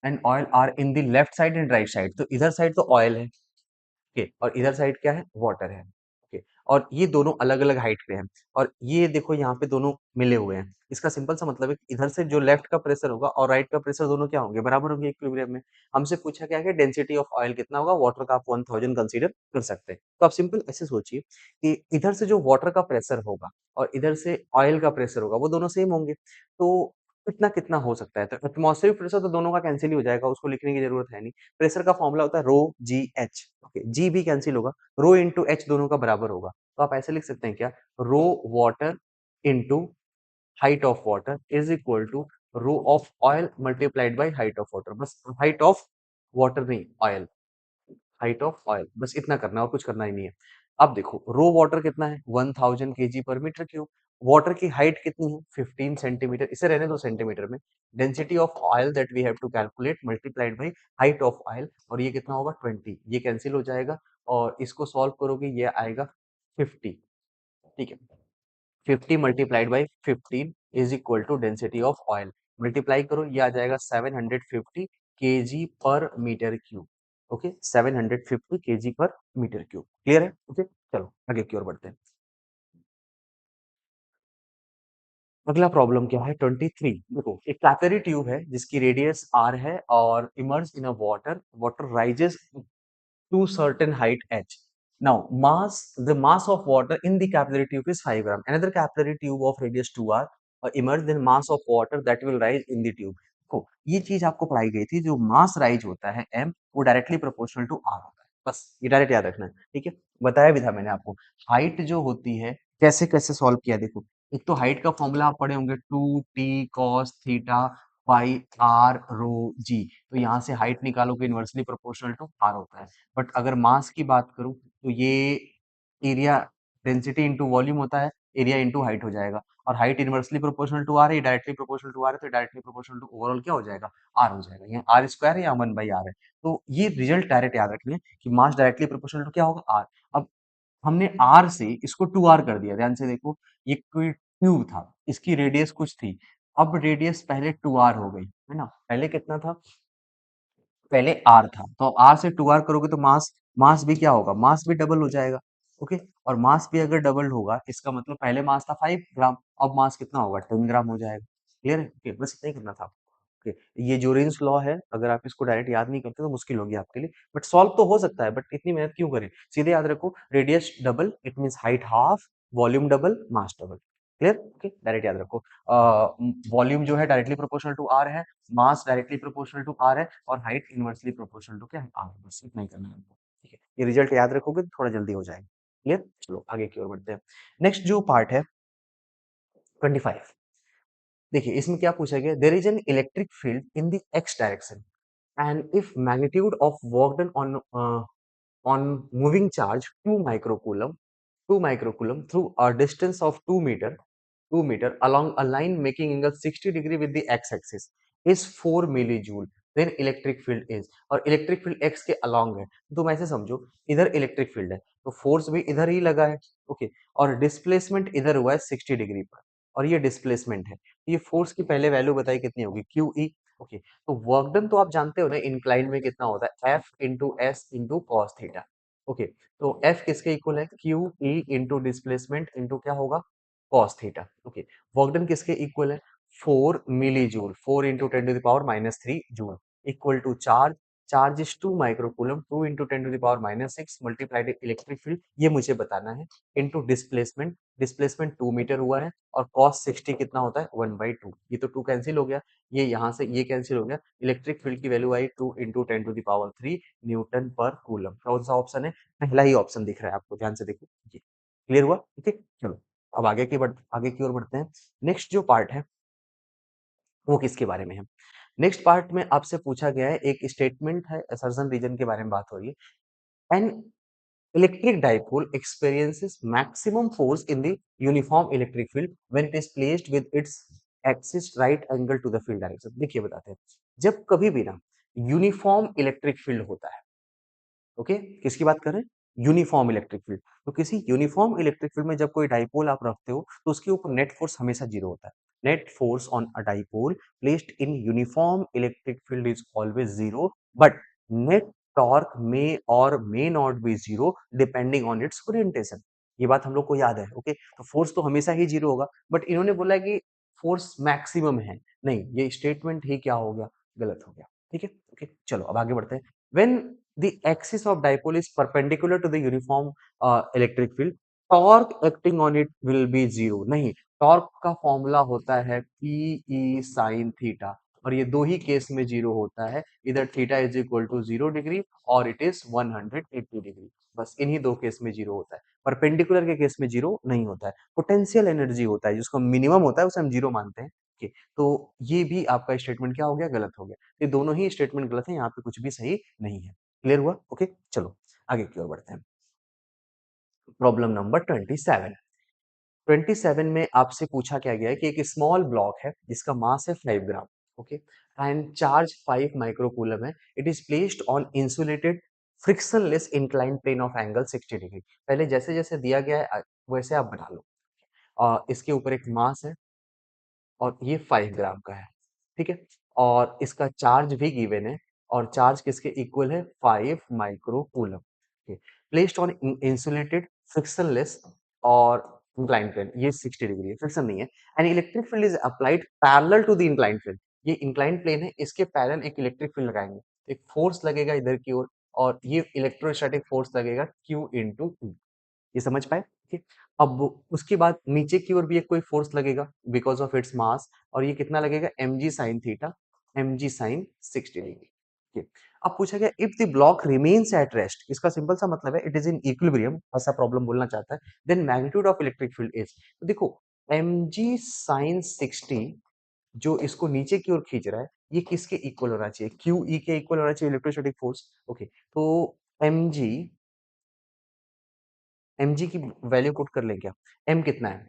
and oil are in the left side and right side, तो इधर साइड तो ऑयल है, ओके, और इधर साइड क्या है, वाटर है, ओके, और ये दोनों अलग अलग हाइट पे हैं। और ये देखो यहाँ पे दोनों मिले हुए हैं, इसका सिंपल सा मतलब है कि इधर से जो लेफ्ट का प्रेशर होगा और राइट का प्रेशर दोनों क्या होंगे, बराबर होंगे इक्विलिब्रियम में। हमसे पूछा क्या है, डेंसिटी ऑफ ऑयल कितना होगा, वाटर का आप 1000 कंसीडर कर सकते हैं। तो आप सिंपल ऐसे सोचिए कि इधर से जो वाटर का प्रेशर होगा और इधर से ऑयल का प्रेशर होगा वो दोनों सेम होंगे, तो कितना कितना हो सकता है, तो एटमॉस्फेरिक प्रेशर तो दोनों का कैंसिल ही हो जाएगा, उसको लिखने की जरूरत है नहीं। प्रेशर का फॉर्मूला होता है रो जी एच, ओके, जी भी कैंसिल होगा, रो इंटू एच दोनों का बराबर होगा। तो आप ऐसे लिख सकते हैं क्या, rho water into height of water is equal to rho of oil multiplied by height of water, बस हाइट ऑफ वाटर नहीं, ऑयल, हाइट ऑफ ऑयल, बस इतना करना है और कुछ करना ही नहीं है। अब देखो रो वाटर कितना है, 1000 kg पर मीटर क्यूब, वाटर की हाइट कितनी है 15 सेंटीमीटर, इसे रहने दो सेंटीमीटर में। Density of oil that we have to calculate multiplied by height of oil, और ये कितना होगा 20, ये कैंसिल हो जाएगा और इसको सॉल्व करोगे ये आएगा 50। ठीक है, 50 multiplied by 15 is equal to density of oil, multiply करो ये आ जाएगा 750 kg पर मीटर क्यूब, ओके, 750 kg पर मीटर क्यूब, क्लियर है, ओके चलो आगे की ओर बढ़ते हैं। अगला प्रॉब्लम क्या है 23, देखो एक कैपिलरी ट्यूब है जिसकी रेडियस r है और emerge in a water, water rises to certain height h. Now, the mass of water in the capillary tube is 5 gram. Another capillary tube of radius 2r emerge, then mass of water that will rise in the tube. देखो ये चीज आपको पढ़ाई गई थी, जो मास राइज होता है m वो डायरेक्टली प्रोपोर्शनल टू r होता है, बस ये डायरेक्ट याद रखना है। ठीक है, बताया भी था मैंने आपको, हाइट जो होती है कैसे कैसे सॉल्व किया, देखो एक तो हाइट का फॉर्मूला आप पढ़े होंगे 2t cos theta by R rho G. तो यहाँ से हाइट निकालोगे इनवर्सली प्रोपोर्शनल टू आर होता है। बट अगर मास की बात करूँ तो ये एरिया डेंसिटी इंटू वॉल्यूम होता है, एरिया इंटू हाइट हो जाएगा। और height inversely proportional to R है, डायरेक्टली प्रोपोर्शनल टू आर है, तो डायरेक्टली प्रोपोर्शनल टू ओवरऑल क्या हो जाएगा, आर हो जाएगा। यहाँ आर स्क्वायर है या वन बाई आर है। तो ये रिजल्ट डायरेक्ट याद रखना है कि मास डायरेक्टली प्रोपोर्शनल टू क्या होगा, आर। अब हमने आर से इसको टू आर कर दिया, ध्यान से देखो, ये कोई ट्यूब था, इसकी रेडियस कुछ थी, अब रेडियस पहले टू आर हो गई, है ना। पहले कितना था, पहले आर था, तो आर से टू आर करोगे तो मास मास भी क्या होगा, मास भी डबल हो जाएगा। ओके, और मास भी अगर डबल होगा इसका मतलब पहले मास था 5 ग्राम, अब मास कितना होगा, 10 ग्राम हो जाएगा। क्लियर है, ओके, बस इतना ही करना था। ओके, ये जोरेंस लॉ है, अगर आप इसको डायरेक्ट याद नहीं करते तो मुश्किल होगी आपके लिए, बट सॉल्व तो हो सकता है, बट इतनी मेहनत क्यों करें, सीधे याद रखो, radius double it means height half, volume double, mass double. Clear, okay, direct याद रखो। वॉल्यूम जो है डायरेक्टली प्रोपोर्शनल टू आर है, मास डायरेक्टली प्रोपोर्शनल टू आर है, और हाइट इनवर्सली प्रोपोर्शनल टू क्या है, आर। बस इतना ही करना है आपको, ठीक है। ये रिजल्ट याद रखोगे तो थोड़ा जल्दी हो जाएगा। क्लियर, चलो आगे की ओर बढ़ते हैं। नेक्स्ट जो पार्ट है 25, देखिए इसमें क्या पूछा गया, there is an electric field in the X direction and if magnitude of work done on moving charge 2 microcoulomb 2 microcoulomb through a distance of 2 meter along a line making angle 60 degree with the x axis is 4 millijoule, then electric field is, और इलेक्ट्रिक फील्ड x के along है, तो तुम ऐसे समझो, इधर इलेक्ट्रिक फील्ड है तो फोर्स भी इधर ही लगा है। ओके, और डिस्प्लेसमेंट इधर हुआ है 60 डिग्री पर, और ये डिस्प्लेसमेंट है, ये फोर्स की पहले वैल्यू बताई कितनी होगी, क्यू ई। ओके, तो वर्क डन तो आप जानते हो ना, इंक्लाइन में कितना होता है, F into S into cos theta. Okay, तो एफ किसके इक्वल है, Q E into displacement into क्या होगा, cos theta. Okay, work done किसके इक्वल है, 4 milli joule, 4 into 10⁻³ joule, equal to charge, charge is 2 microcoulomb, 2 into 10⁻⁶ multiplied electric field, ये मुझे बताना है, इंटू डिस्प्लेसमेंट, डिस्प्लेसमेंट 2 मीटर हुआ है, और कॉस 60 कितना होता है, 1/2। ये तो 2 कैंसिल हो गया, ये यहाँ से ये कैंसिल हो गया, इलेक्ट्रिक फील्ड की वैल्यू आई 2 इंटू 10⁻³ न्यूटन पर कूलम। कौन सा ऑप्शन है, पहला ही ऑप्शन दिख रहा है आपको, ध्यान से देखो। ये क्लियर हुआ, ठीक है, चलो अब आगे की ओर बढ़ते हैं। नेक्स्ट जो पार्ट है वो किसके बारे में है, नेक्स्ट पार्ट में आपसे पूछा गया है, एक स्टेटमेंट है, असर्शन रीजन के बारे में बात हो रही है। An electric dipole experiences maximum force in the uniform electric field when it is placed with its axis right angle to the field direction। देखिए बताते हैं, जब कभी भी ना यूनिफॉर्म इलेक्ट्रिक फील्ड होता है, ओके, किसकी बात कर रहे हैं, यूनिफॉर्म इलेक्ट्रिक फील्ड, तो किसी यूनिफॉर्म इलेक्ट्रिक फील्ड में जब कोई डाइपोल आप रखते हो तो उसके ऊपर नेट फोर्स हमेशा जीरो होता है। Net force on a dipole placed in uniform electric field is always zero, but net torque may और may not be zero depending on its orientation. ये बात हम लोग को याद है, ओके, तो फोर्स तो हमेशा ही जीरो होगा, बट इन्होंने बोला कि फोर्स मैक्सिमम है, नहीं, ये स्टेटमेंट ही क्या हो गया, गलत हो गया। ठीक है, ओके, चलो अब आगे बढ़ते हैं। When the axis of dipole is perpendicular to the uniform electric field, torque acting on it will be zero। नहीं, टॉर्क का फॉर्मूला होता है पी ई साइन थीटा, और ये दो ही केस में जीरो होता है, इधर theta is equal to 0 degree और इट इज 180 डिग्री, बस इन्हीं दो केस में जीरो होता है। परपेंडिकुलर के केस में जीरो नहीं होता है, पोटेंशियल एनर्जी होता है जिसको मिनिमम होता है उसे हम जीरो मानते हैं। okay, तो ये भी आपका स्टेटमेंट क्या हो गया, गलत हो गया। ये दोनों ही स्टेटमेंट गलत है, यहाँ पे कुछ भी सही नहीं है। क्लियर हुआ, ओके, चलो आगे की ओर बढ़ते हैं। प्रॉब्लम नंबर 27, 27 में आपसे पूछा क्या गया है कि एक स्मॉल ब्लॉक है जिसका मास है 5 gram, okay, and charge 5 microcoulomb है, it is placed on insulated frictionless incline plane of angle 60 degree. पहले जैसे जैसे दिया गया है वैसे आप बना लो। इसके ऊपर एक मास है और ये 5 ग्राम का है, ठीक है, और इसका चार्ज भी गिवन है, और चार्ज किसके इक्वल है, 5 microcoulomb. Placed on insulated frictionless और इंक्लाइन प्लेन, ये 60 डिग्री है, फ्रिक्शन नहीं है, and electric field is applied parallel to the incline plane. ये इंक्लाइन प्लेन है, इसके पैरेलल एक इलेक्ट्रिक फील्ड लगाएंगे, एक फोर्स लगेगा इधर की ओर, और ये इलेक्ट्रोस्टैटिक फोर्स लगेगा Q इंटू E। ये समझ पाए, ठीक। अब उसके बाद नीचे की ओर भी एक कोई फोर्स लगेगा बिकॉज ऑफ इट्स मास, और ये कितना लगेगा, mg sine theta, mg sine 60 degree. ठीक। अब पूछा गया if the block remains at rest, इसका सिंपल सा मतलब है इट इज इन इक्विलिब्रियम, ऐसा प्रॉब्लम बोलना चाहता है, then magnitude of electric field is, तो देखो mg साइन 60 जो इसको नीचे की ओर खींच रहा है, ये किसके इक्वल होना चाहिए? QE के इक्वल होना चाहिए इलेक्ट्रोस्टैटिक फोर्स। ओके, तो mg mg की वैल्यू पुट कर लें क्या? m कितना है?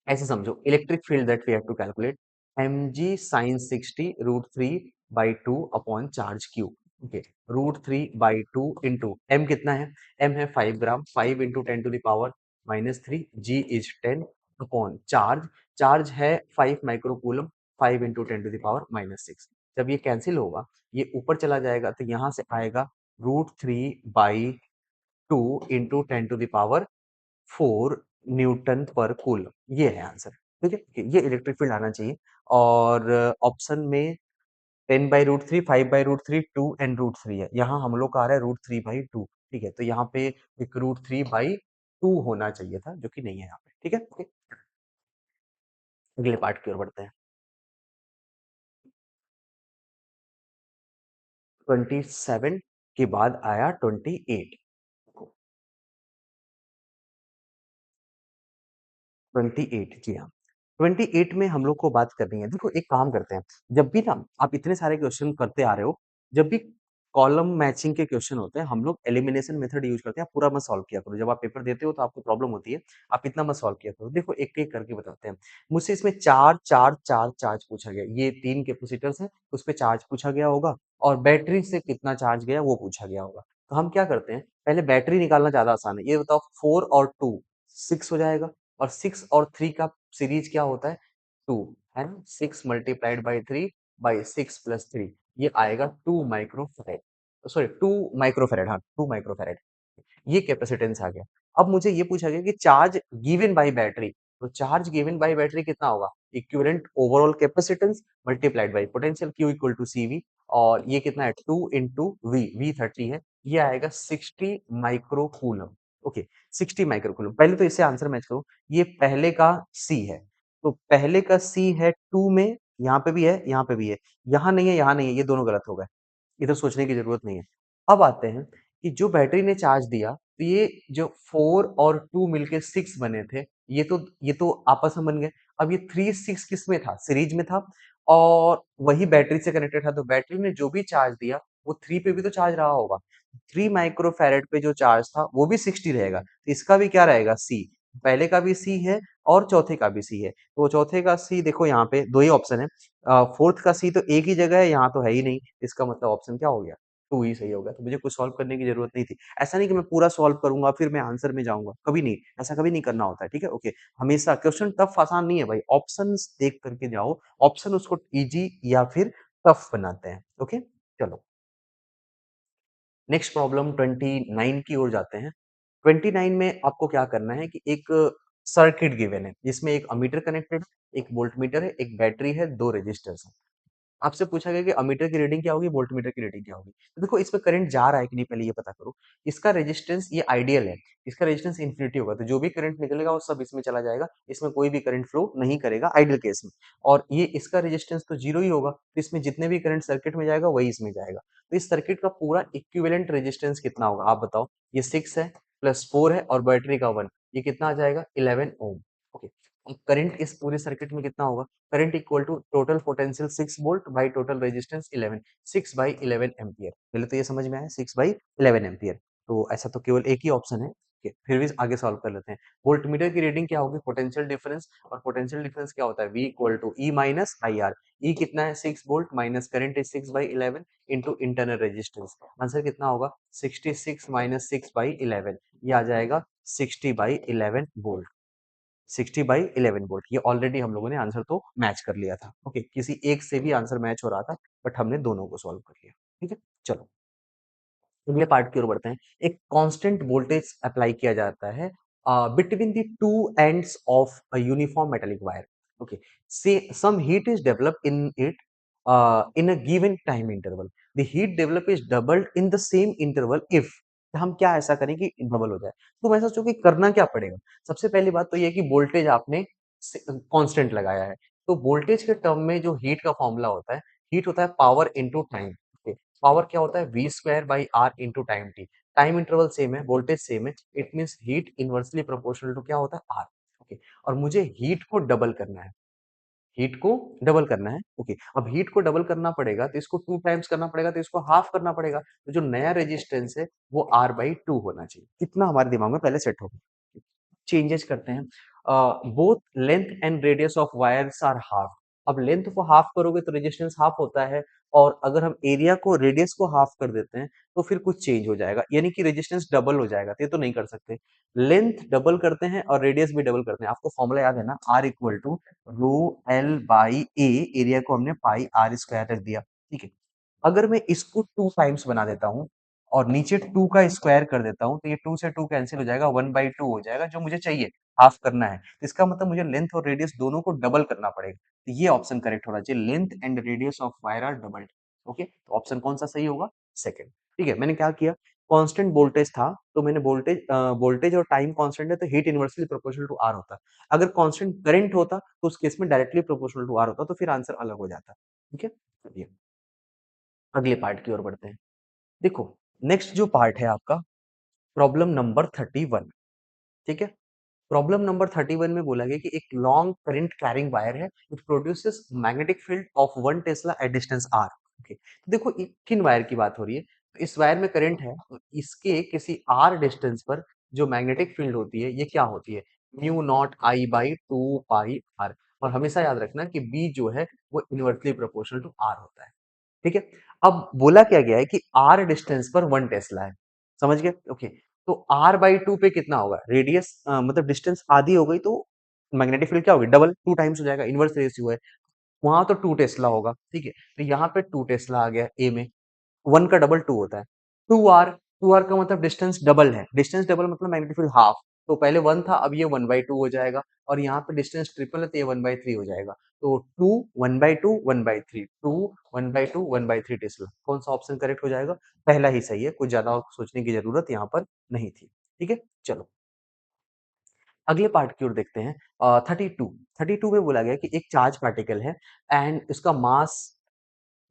ऐसे समझो, electric field that we have to calculate mg sin 60 root 3 by 2 upon charge q। Okay, root 3 by 2 into m कितना है? m है 5 gram, 5 into 10 to the power -3, g is 10 upon charge, charge है 5 microcoulomb, 5 into 10 to the power -6। जब ये कैंसिल होगा, ये ऊपर चला जाएगा तो यहाँ से आएगा root 3 by 2 into 10 to the power 4 newton पर कूलम। ये है आंसर। ठीक है, ये इलेक्ट्रिक फील्ड आना चाहिए। और ऑप्शन में 10 by root three, 5 by root three, 2 and root three है, यहाँ हम लोग का आ रहा है रूट थ्री बाई टू। ठीक है, तो यहाँ पे एक रूट थ्री बाई टू होना चाहिए था, जो कि नहीं है यहाँ पे। ठीक है, ओके, अगले पार्ट की ओर बढ़ते हैं। 27 के बाद आया 28। 28, जी हाँ। 28 में हम लोग को बात करनी है। देखो, एक काम करते हैं, जब भी ना आप इतने सारे क्वेश्चन करते आ रहे हो, जब भी कॉलम मैचिंग के क्वेश्चन होते हैं, हम लोग एलिमिनेशन मेथड यूज करते हैं। आप पूरा मत सॉल्व किया करो, जब आप पेपर देते हो तो आपको प्रॉब्लम होती है, आप इतना मत सॉल्व किया करो। देखो, एक एक करके बताते हैं। मुझसे इसमें चार चार चार चार्ज पूछा गया, ये 3 कैपेसिटर्स हैं, उस पे चार्ज पूछा गया होगा, और बैटरी से कितना चार्ज गया वो पूछा गया होगा। तो हम क्या करते हैं, पहले बैटरी निकालना ज्यादा आसान है। ये बताओ, 4 और 2 6 हो जाएगा, और 6 और 3 का सीरीज क्या होता है? 2, है ना? 6 मल्टीप्लाइड बाई 3 बाई 6 प्लस 3, ये आएगा 2 माइक्रोफैरेड, सॉरी 2 माइक्रोफैरेड, हाँ 2 माइक्रोफैरेड। ये कैपेसिटेंस आ गया। अब मुझे ये पूछा गया कि चार्ज गिवन बाय बैटरी, तो चार्ज गिवन बाय बैटरी कितना होगा? Equivalent overall capacitance multiplied by potential Q equal to CV, और ये कितना है? 2 इंटू V 30 है, ये आएगा 60 micro coulomb. Okay, 60 micro coulomb. पहले तो इससे आंसर मैच करो, ये पहले का C है, तो पहले का C है 2 में, यहाँ पे भी है, यहाँ पे भी है, यहाँ नहीं है, यहाँ नहीं है, ये दोनों गलत हो गए, इधर सोचने की जरूरत नहीं है। अब आते हैं कि जो बैटरी ने चार्ज दिया, तो ये जो 4 और 2 मिलके 6 बने थे, ये तो आपस में बन गए। अब ये 3 6 किस में था? सीरीज में था, और वही बैटरी से कनेक्टेड था, तो बैटरी ने जो भी चार्ज दिया, वो 3 पे भी तो चार्ज रहा होगा। 3 माइक्रोफैरेड पे जो चार्ज था वो भी 60 रहेगा, तो इसका भी क्या रहेगा? सी। पहले का भी सी है और चौथे का भी सी है, तो चौथे का सी देखो, यहाँ पे दो ही ऑप्शन है। फोर्थ का सी तो एक ही जगह है, यहाँ तो है ही नहीं, इसका मतलब ऑप्शन क्या हो गया? टू ही सही होगा। तो मुझे कुछ सॉल्व करने की जरूरत नहीं थी। ऐसा नहीं कि मैं पूरा सॉल्व करूंगा फिर मैं आंसर में जाऊंगा, कभी नहीं, ऐसा कभी नहीं करना होता है। ठीक है, ओके, हमेशा क्वेश्चन टफ आसान नहीं है भाई, ऑप्शंस देख करके जाओ, ऑप्शन उसको इजी या फिर टफ बनाते हैं। ओके, चलो नेक्स्ट प्रॉब्लम 29 की ओर जाते हैं। 29 में आपको क्या करना है कि एक सर्किट गिवन है, जिसमें एक अमीटर कनेक्टेड, एक वोल्टमीटर है, एक बैटरी है, दो रेजिस्टर्स हैं। आपसे पूछा गया कि अमीटर की रीडिंग क्या होगी, वोल्टमीटर की रीडिंग क्या होगी। तो देखो, इसमें करंट जा रहा है कि नहीं, पहले ये पता करो। इसका रेजिस्टेंस, ये आइडियल है, इसका रेजिस्टेंस इन्फिनिटी होगा, तो जो भी करंट निकलेगा वो सब इसमें चला जाएगा, इसमें कोई भी करंट फ्लो नहीं करेगा आइडियल केस में। और ये इसका रेजिस्टेंस तो जीरो ही होगा, तो इसमें जितने भी करंट सर्किट में जाएगा वही इसमें जाएगा। तो इस सर्किट का पूरा इक्विवेलेंट रेजिस्टेंस कितना होगा, आप बताओ। ये 6 है, प्लस 4 है, और बैटरी का 1, ये कितना आ जाएगा? 11 ओम। ओके, करंट इस पूरे सर्किट में कितना होगा? Current equal to total potential 6 volt by total resistance 11, 6 by 11 ampere. पहले तो ये समझ में आया, 6 बाई 11 एम्पियर। तो ऐसा तो केवल एक ही ऑप्शन है। फिर भी आगे सॉल्व कर लेते हैं। वोल्टमीटर की रीडिंग क्या होगी? पोटेंशियल डिफरेंस, और पोटेंशियल डिफरेंस क्या होता है? V equal to E minus I R. E कितना है? 6 volt, minus current is 6 by 11 into internal resistance. Answer कितना होगा? 66 माइनस 6 बाई 11, ये आ जाएगा 60 बाई 11 वोल्ट। 60 बाई 11 वोल्ट, ये ऑलरेडी हम लोगों ने आंसर तो मैच कर लिया था। ओके, किसी एक से भी आंसर मैच हो रहा था, बट हमने दोनों को सॉल्व कर लिया। ठीक है, चलो अगले पार्ट की ओर बढ़ते हैं। एक कांस्टेंट वोल्टेज अप्लाई किया जाता है between the two ends of a uniform metallic wire. Okay, say some heat is develop in it in a given time interval, the heat develop is doubled in the same interval if. हम क्या ऐसा करें कि डबल हो जाए? तो मैं सोचो कि करना क्या पड़ेगा। सबसे पहली बात तो ये कि वोल्टेज आपने कांस्टेंट लगाया है, तो वोल्टेज के टर्म में जो हीट का फॉर्मूला होता है, हीट होता है पावर इनटू टाइम। पावर क्या होता है? V square by R into time T. Time interval same है, वोल्टेज सेम है, it means heat inversely proportional to क्या होता है? आर। ओके, और मुझे हीट को डबल करना है, हीट को डबल करना है। ओके, अब हीट को डबल करना पड़ेगा तो इसको 2 टाइम्स करना पड़ेगा, तो इसको हाफ करना पड़ेगा। तो जो नया रेजिस्टेंस है वो R/2 होना चाहिए। इतना हमारे दिमाग में पहले सेट होगा। चेंजेस करते हैं। Both length and radius of wires are half. अब लेंथ को हाफ करोगे तो रेजिस्टेंस हाफ होता है, और अगर हम एरिया को रेडियस को हाफ कर देते हैं तो फिर कुछ चेंज हो जाएगा, यानी कि रेजिस्टेंस डबल हो जाएगा। तो ये तो नहीं कर सकते। लेंथ डबल करते हैं और रेडियस भी डबल करते हैं। आपको फॉर्मूला याद है ना, R equal to rho L by A, area को हमने पाई आर स्क्वायर रख दिया। ठीक है, अगर मैं इसको 2 टाइम्स बना देता हूँ और नीचे 2 का स्क्वायर कर देता हूँ, तो ये 2 से 2 कैंसिल हो जाएगा, 1/2 हो जाएगा, जो मुझे चाहिए, हाफ करना है। तो इसका मतलब मुझे लेंथ और रेडियस दोनों को डबल करना पड़ेगा। तो ये ऑप्शन करेक्ट होना चाहिए, length and radius of wire are doubled. Okay, तो ऑप्शन कौन सा सही होगा? सेकंड। ठीक है, मैंने क्या किया, कांस्टेंट वोल्टेज था तो मैंने वोल्टेज और टाइम कांस्टेंट है तो heat inversely proportional to R होता। अगर कांस्टेंट करंट होता तो उस केस में डायरेक्टली प्रोपोर्शनल टू आर होता, तो फिर आंसर अलग हो जाता। ठीक है, चलिए अगले पार्ट की ओर बढ़ते हैं। देखो, नेक्स्ट जो पार्ट है आपका, प्रॉब्लम नंबर 31। ठीक है, प्रॉब्लम नंबर 31 में बोला गया कि एक लॉन्ग करंट कैरिंग वायर है, it produces magnetic field of 1 tesla at distance R. Okay, देखो किन वायर की बात हो रही है, तो इस वायर में करंट है, तो इसके किसी आर डिस्टेंस पर जो मैग्नेटिक फील्ड होती है ये क्या होती है, mu naught I by 2 pi R. और हमेशा याद रखना कि बी जो है वो इनवर्सली प्रोपोर्शनल टू आर होता है। ठीक है, अब बोला क्या गया है कि आर डिस्टेंस पर 1 टेस्ला है, समझ गए? ओके, तो आर बाई 2 पे कितना होगा, रेडियस मतलब डिस्टेंस आधी हो गई तो मैग्नेटिक फील्ड क्या होगी, डबल 2 टाइम्स हो जाएगा, इनवर्स रेशियो है। वहां तो 2 टेस्ला होगा। ठीक है, तो यहाँ पे 2 टेस्ला आ गया ए में, 1 का डबल 2 होता है। 2 आर, 2 आर का मतलब डिस्टेंस डबल है, डिस्टेंस डबल मतलब मैग्नेटिक फील्ड हाफ। तो पहले 1 था, अब ये 1/2 हो जाएगा, और यहाँ पे डिस्टेंस ट्रिपल है तो ये 1/3 हो जाएगा। तो 2 1/2 1/3, 2 1/2 1/3 टेस्ला। कौन सा ऑप्शन करेक्ट हो जाएगा? पहला ही सही है, कुछ ज्यादा सोचने की जरूरत यहाँ पर नहीं थी। ठीक है, चलो अगले पार्ट की ओर देखते हैं। 32, 32 में बोला गया कि एक चार्ज पार्टिकल है एंड इसका मास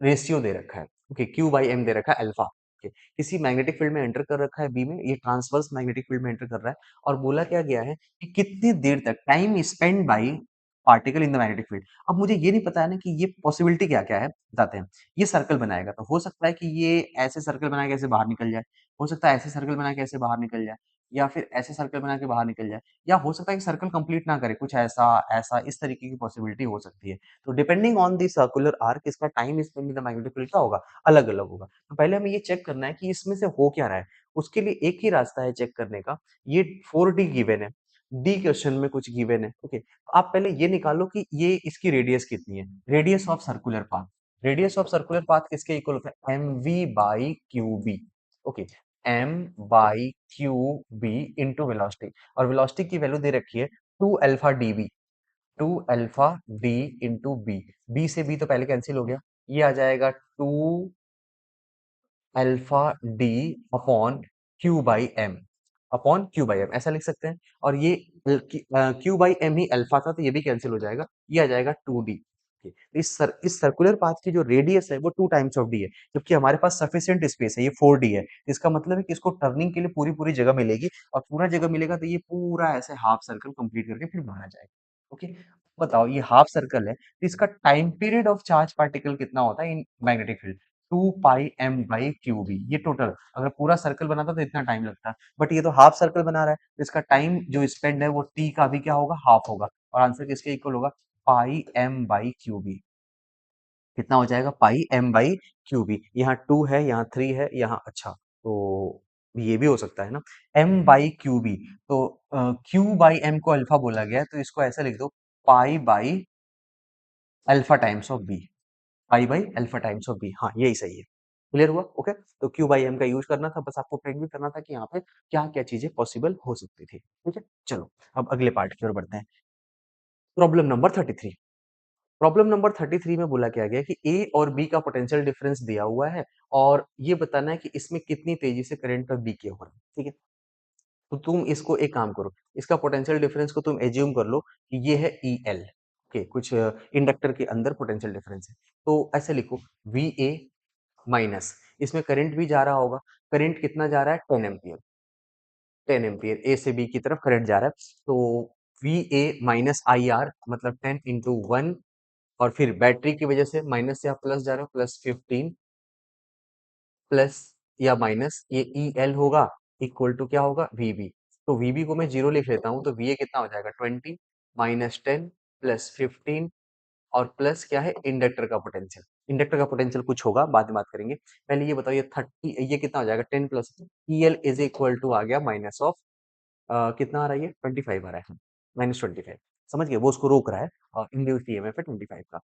रेशियो दे रखा है। ओके, क्यू बाई एम दे रखा है अल्फा। ओके, किसी मैग्नेटिक फील्ड में एंटर कर रखा है बी में, ये ट्रांसवर्स मैग्नेटिक फील्ड में एंटर कर रहा है, और बोला क्या गया है कि कितनी देर तक, time spend by particle in the magnetic field. अब मुझे ये नहीं पता है ना कि ये पॉसिबिलिटी क्या क्या है, बताते हैं। ये सर्कल बनाएगा तो हो सकता है कि ये ऐसे सर्कल बना के ऐसे बाहर निकल जाए, हो सकता है ऐसे सर्कल बना के ऐसे बाहर निकल जाए, या फिर ऐसे सर्कल बना के बाहर निकल जाए, या हो सकता है कि सर्कल कंप्लीट ना करे, कुछ ऐसा ऐसा इस तरीके की पॉसिबिलिटी हो सकती है। तो depending on the circular arc इसका time spend in the magnetic field क्या होगा, अलग-अलग होगा। तो पहले हमें ये चेक करना है कि इसमें से हो क्या रहा है। उसके लिए एक ही रास्ता है चेक करने का, ये 4D गिवन है, डी क्वेश्चन में कुछ गिवन है। ओके, आप पहले ये निकालो कि ये इसकी रेडियस कितनी है, radius of circular path. Radius of circular path किसके इक्वल होता है, M V by Q B. Okay, M by Q B into velocity, और वेलोसिटी की वैल्यू दे रखी है 2 alpha D B, 2 alpha D into B. B से बी तो पहले कैंसिल हो गया, ये आ जाएगा 2 alpha D upon Q by M, upon Q by M ऐसा लिख सकते हैं। और ये क्यू बाई एम ही अल्फा था तो ये भी कैंसिल हो जाएगा, ये आ जाएगा 2D। इस सर्कुलर पाथ की जो रेडियस है वो 2 टाइम्स ऑफ डी है, जबकि हमारे पास सफिशिएंट स्पेस है, ये 4D है। इसका मतलब है कि इसको टर्निंग के लिए पूरी पूरी जगह मिलेगी, और पूरा जगह मिलेगा तो ये पूरा ऐसे हाफ सर्कल कंप्लीट करके फिर बाहर आ जाएगा। ओके, बताओ ये हाफ सर्कल है तो इसका time period of charge particle कितना होता है in magnetic field, 2 pi M by Q B. ये टोटल, अगर पूरा सर्कल बनाता तो इतना टाइम लगता, बट ये तो हाफ सर्कल बना रहा है तो इसका टाइम जो स्पेंड है वो टी का भी क्या होगा, हाफ होगा, और आंसर किसके इक्वल होगा, पाई एम बाई क्यू बी। कितना हो जाएगा, पाई एम बाई क्यू बी। यहाँ 2 है, यहाँ 3 है, यहाँ अच्छा, तो ये भी हो सकता है ना, एम बाई क्यू बी। तो क्यू बाई एम को अल्फा बोला गया है तो इसको ऐसा लिख दो, pi by alpha times of B, pi by alpha times of B. हाँ, यही सही है। क्लियर हुआ? ओके, तो क्यू बाई एम का यूज करना था, बस आपको प्रिंट भी करना था कि यहाँ पे क्या क्या चीजें पॉसिबल हो सकती थी। ठीक है, चलो अब अगले पार्ट की ओर बढ़ते हैं। Problem number 33। प्रॉब्लम नंबर 33 में बोला क्या गया कि ए और बी का पोटेंशियल डिफरेंस दिया हुआ है, और ये बताना है कि इसमें कितनी तेजी से करंट का बी किया हो रहा है। ठीक है, तो तुम इसको एक काम करो, इसका पोटेंशियल डिफरेंस को तुम एज्यूम कर लो कि ये है ई एल। ओके, कुछ इंडक्टर के अंदर पोटेंशियल डिफरेंस है, तो ऐसे लिखो वी ए माइनस, इसमें करंट भी जा रहा होगा, करंट कितना जा रहा है, 10 एम्पियर, 10 एम्पियर ए से बी की तरफ करंट जा रहा है, तो V A minus I are मतलब 10 इंटू 1 और फिर बैटरी की वजह से माइनस से आप प्लस जा रहे हो, +15 प्लस या माइनस ये EL होगा, इक्वल टू क्या होगा, VB। तो VB को मैं 0 लिख लेता हूँ, तो VA कितना हो जाएगा, 20 माइनस 10 प्लस 15 और प्लस क्या है, इंडक्टर का पोटेंशियल। इंडक्टर का पोटेंशियल कुछ होगा, बाद में बात करेंगे। पहले ये बताओ, ये 30, ये कितना हो जाएगा, 10 plus EL is equal to आ गया माइनस ऑफ कितना आ रहा है, ये 25 आ रहा है, -25। समझ गए, वो उसको रोक रहा है, और इंड्यूस्ड ईएमएफ है 25 का।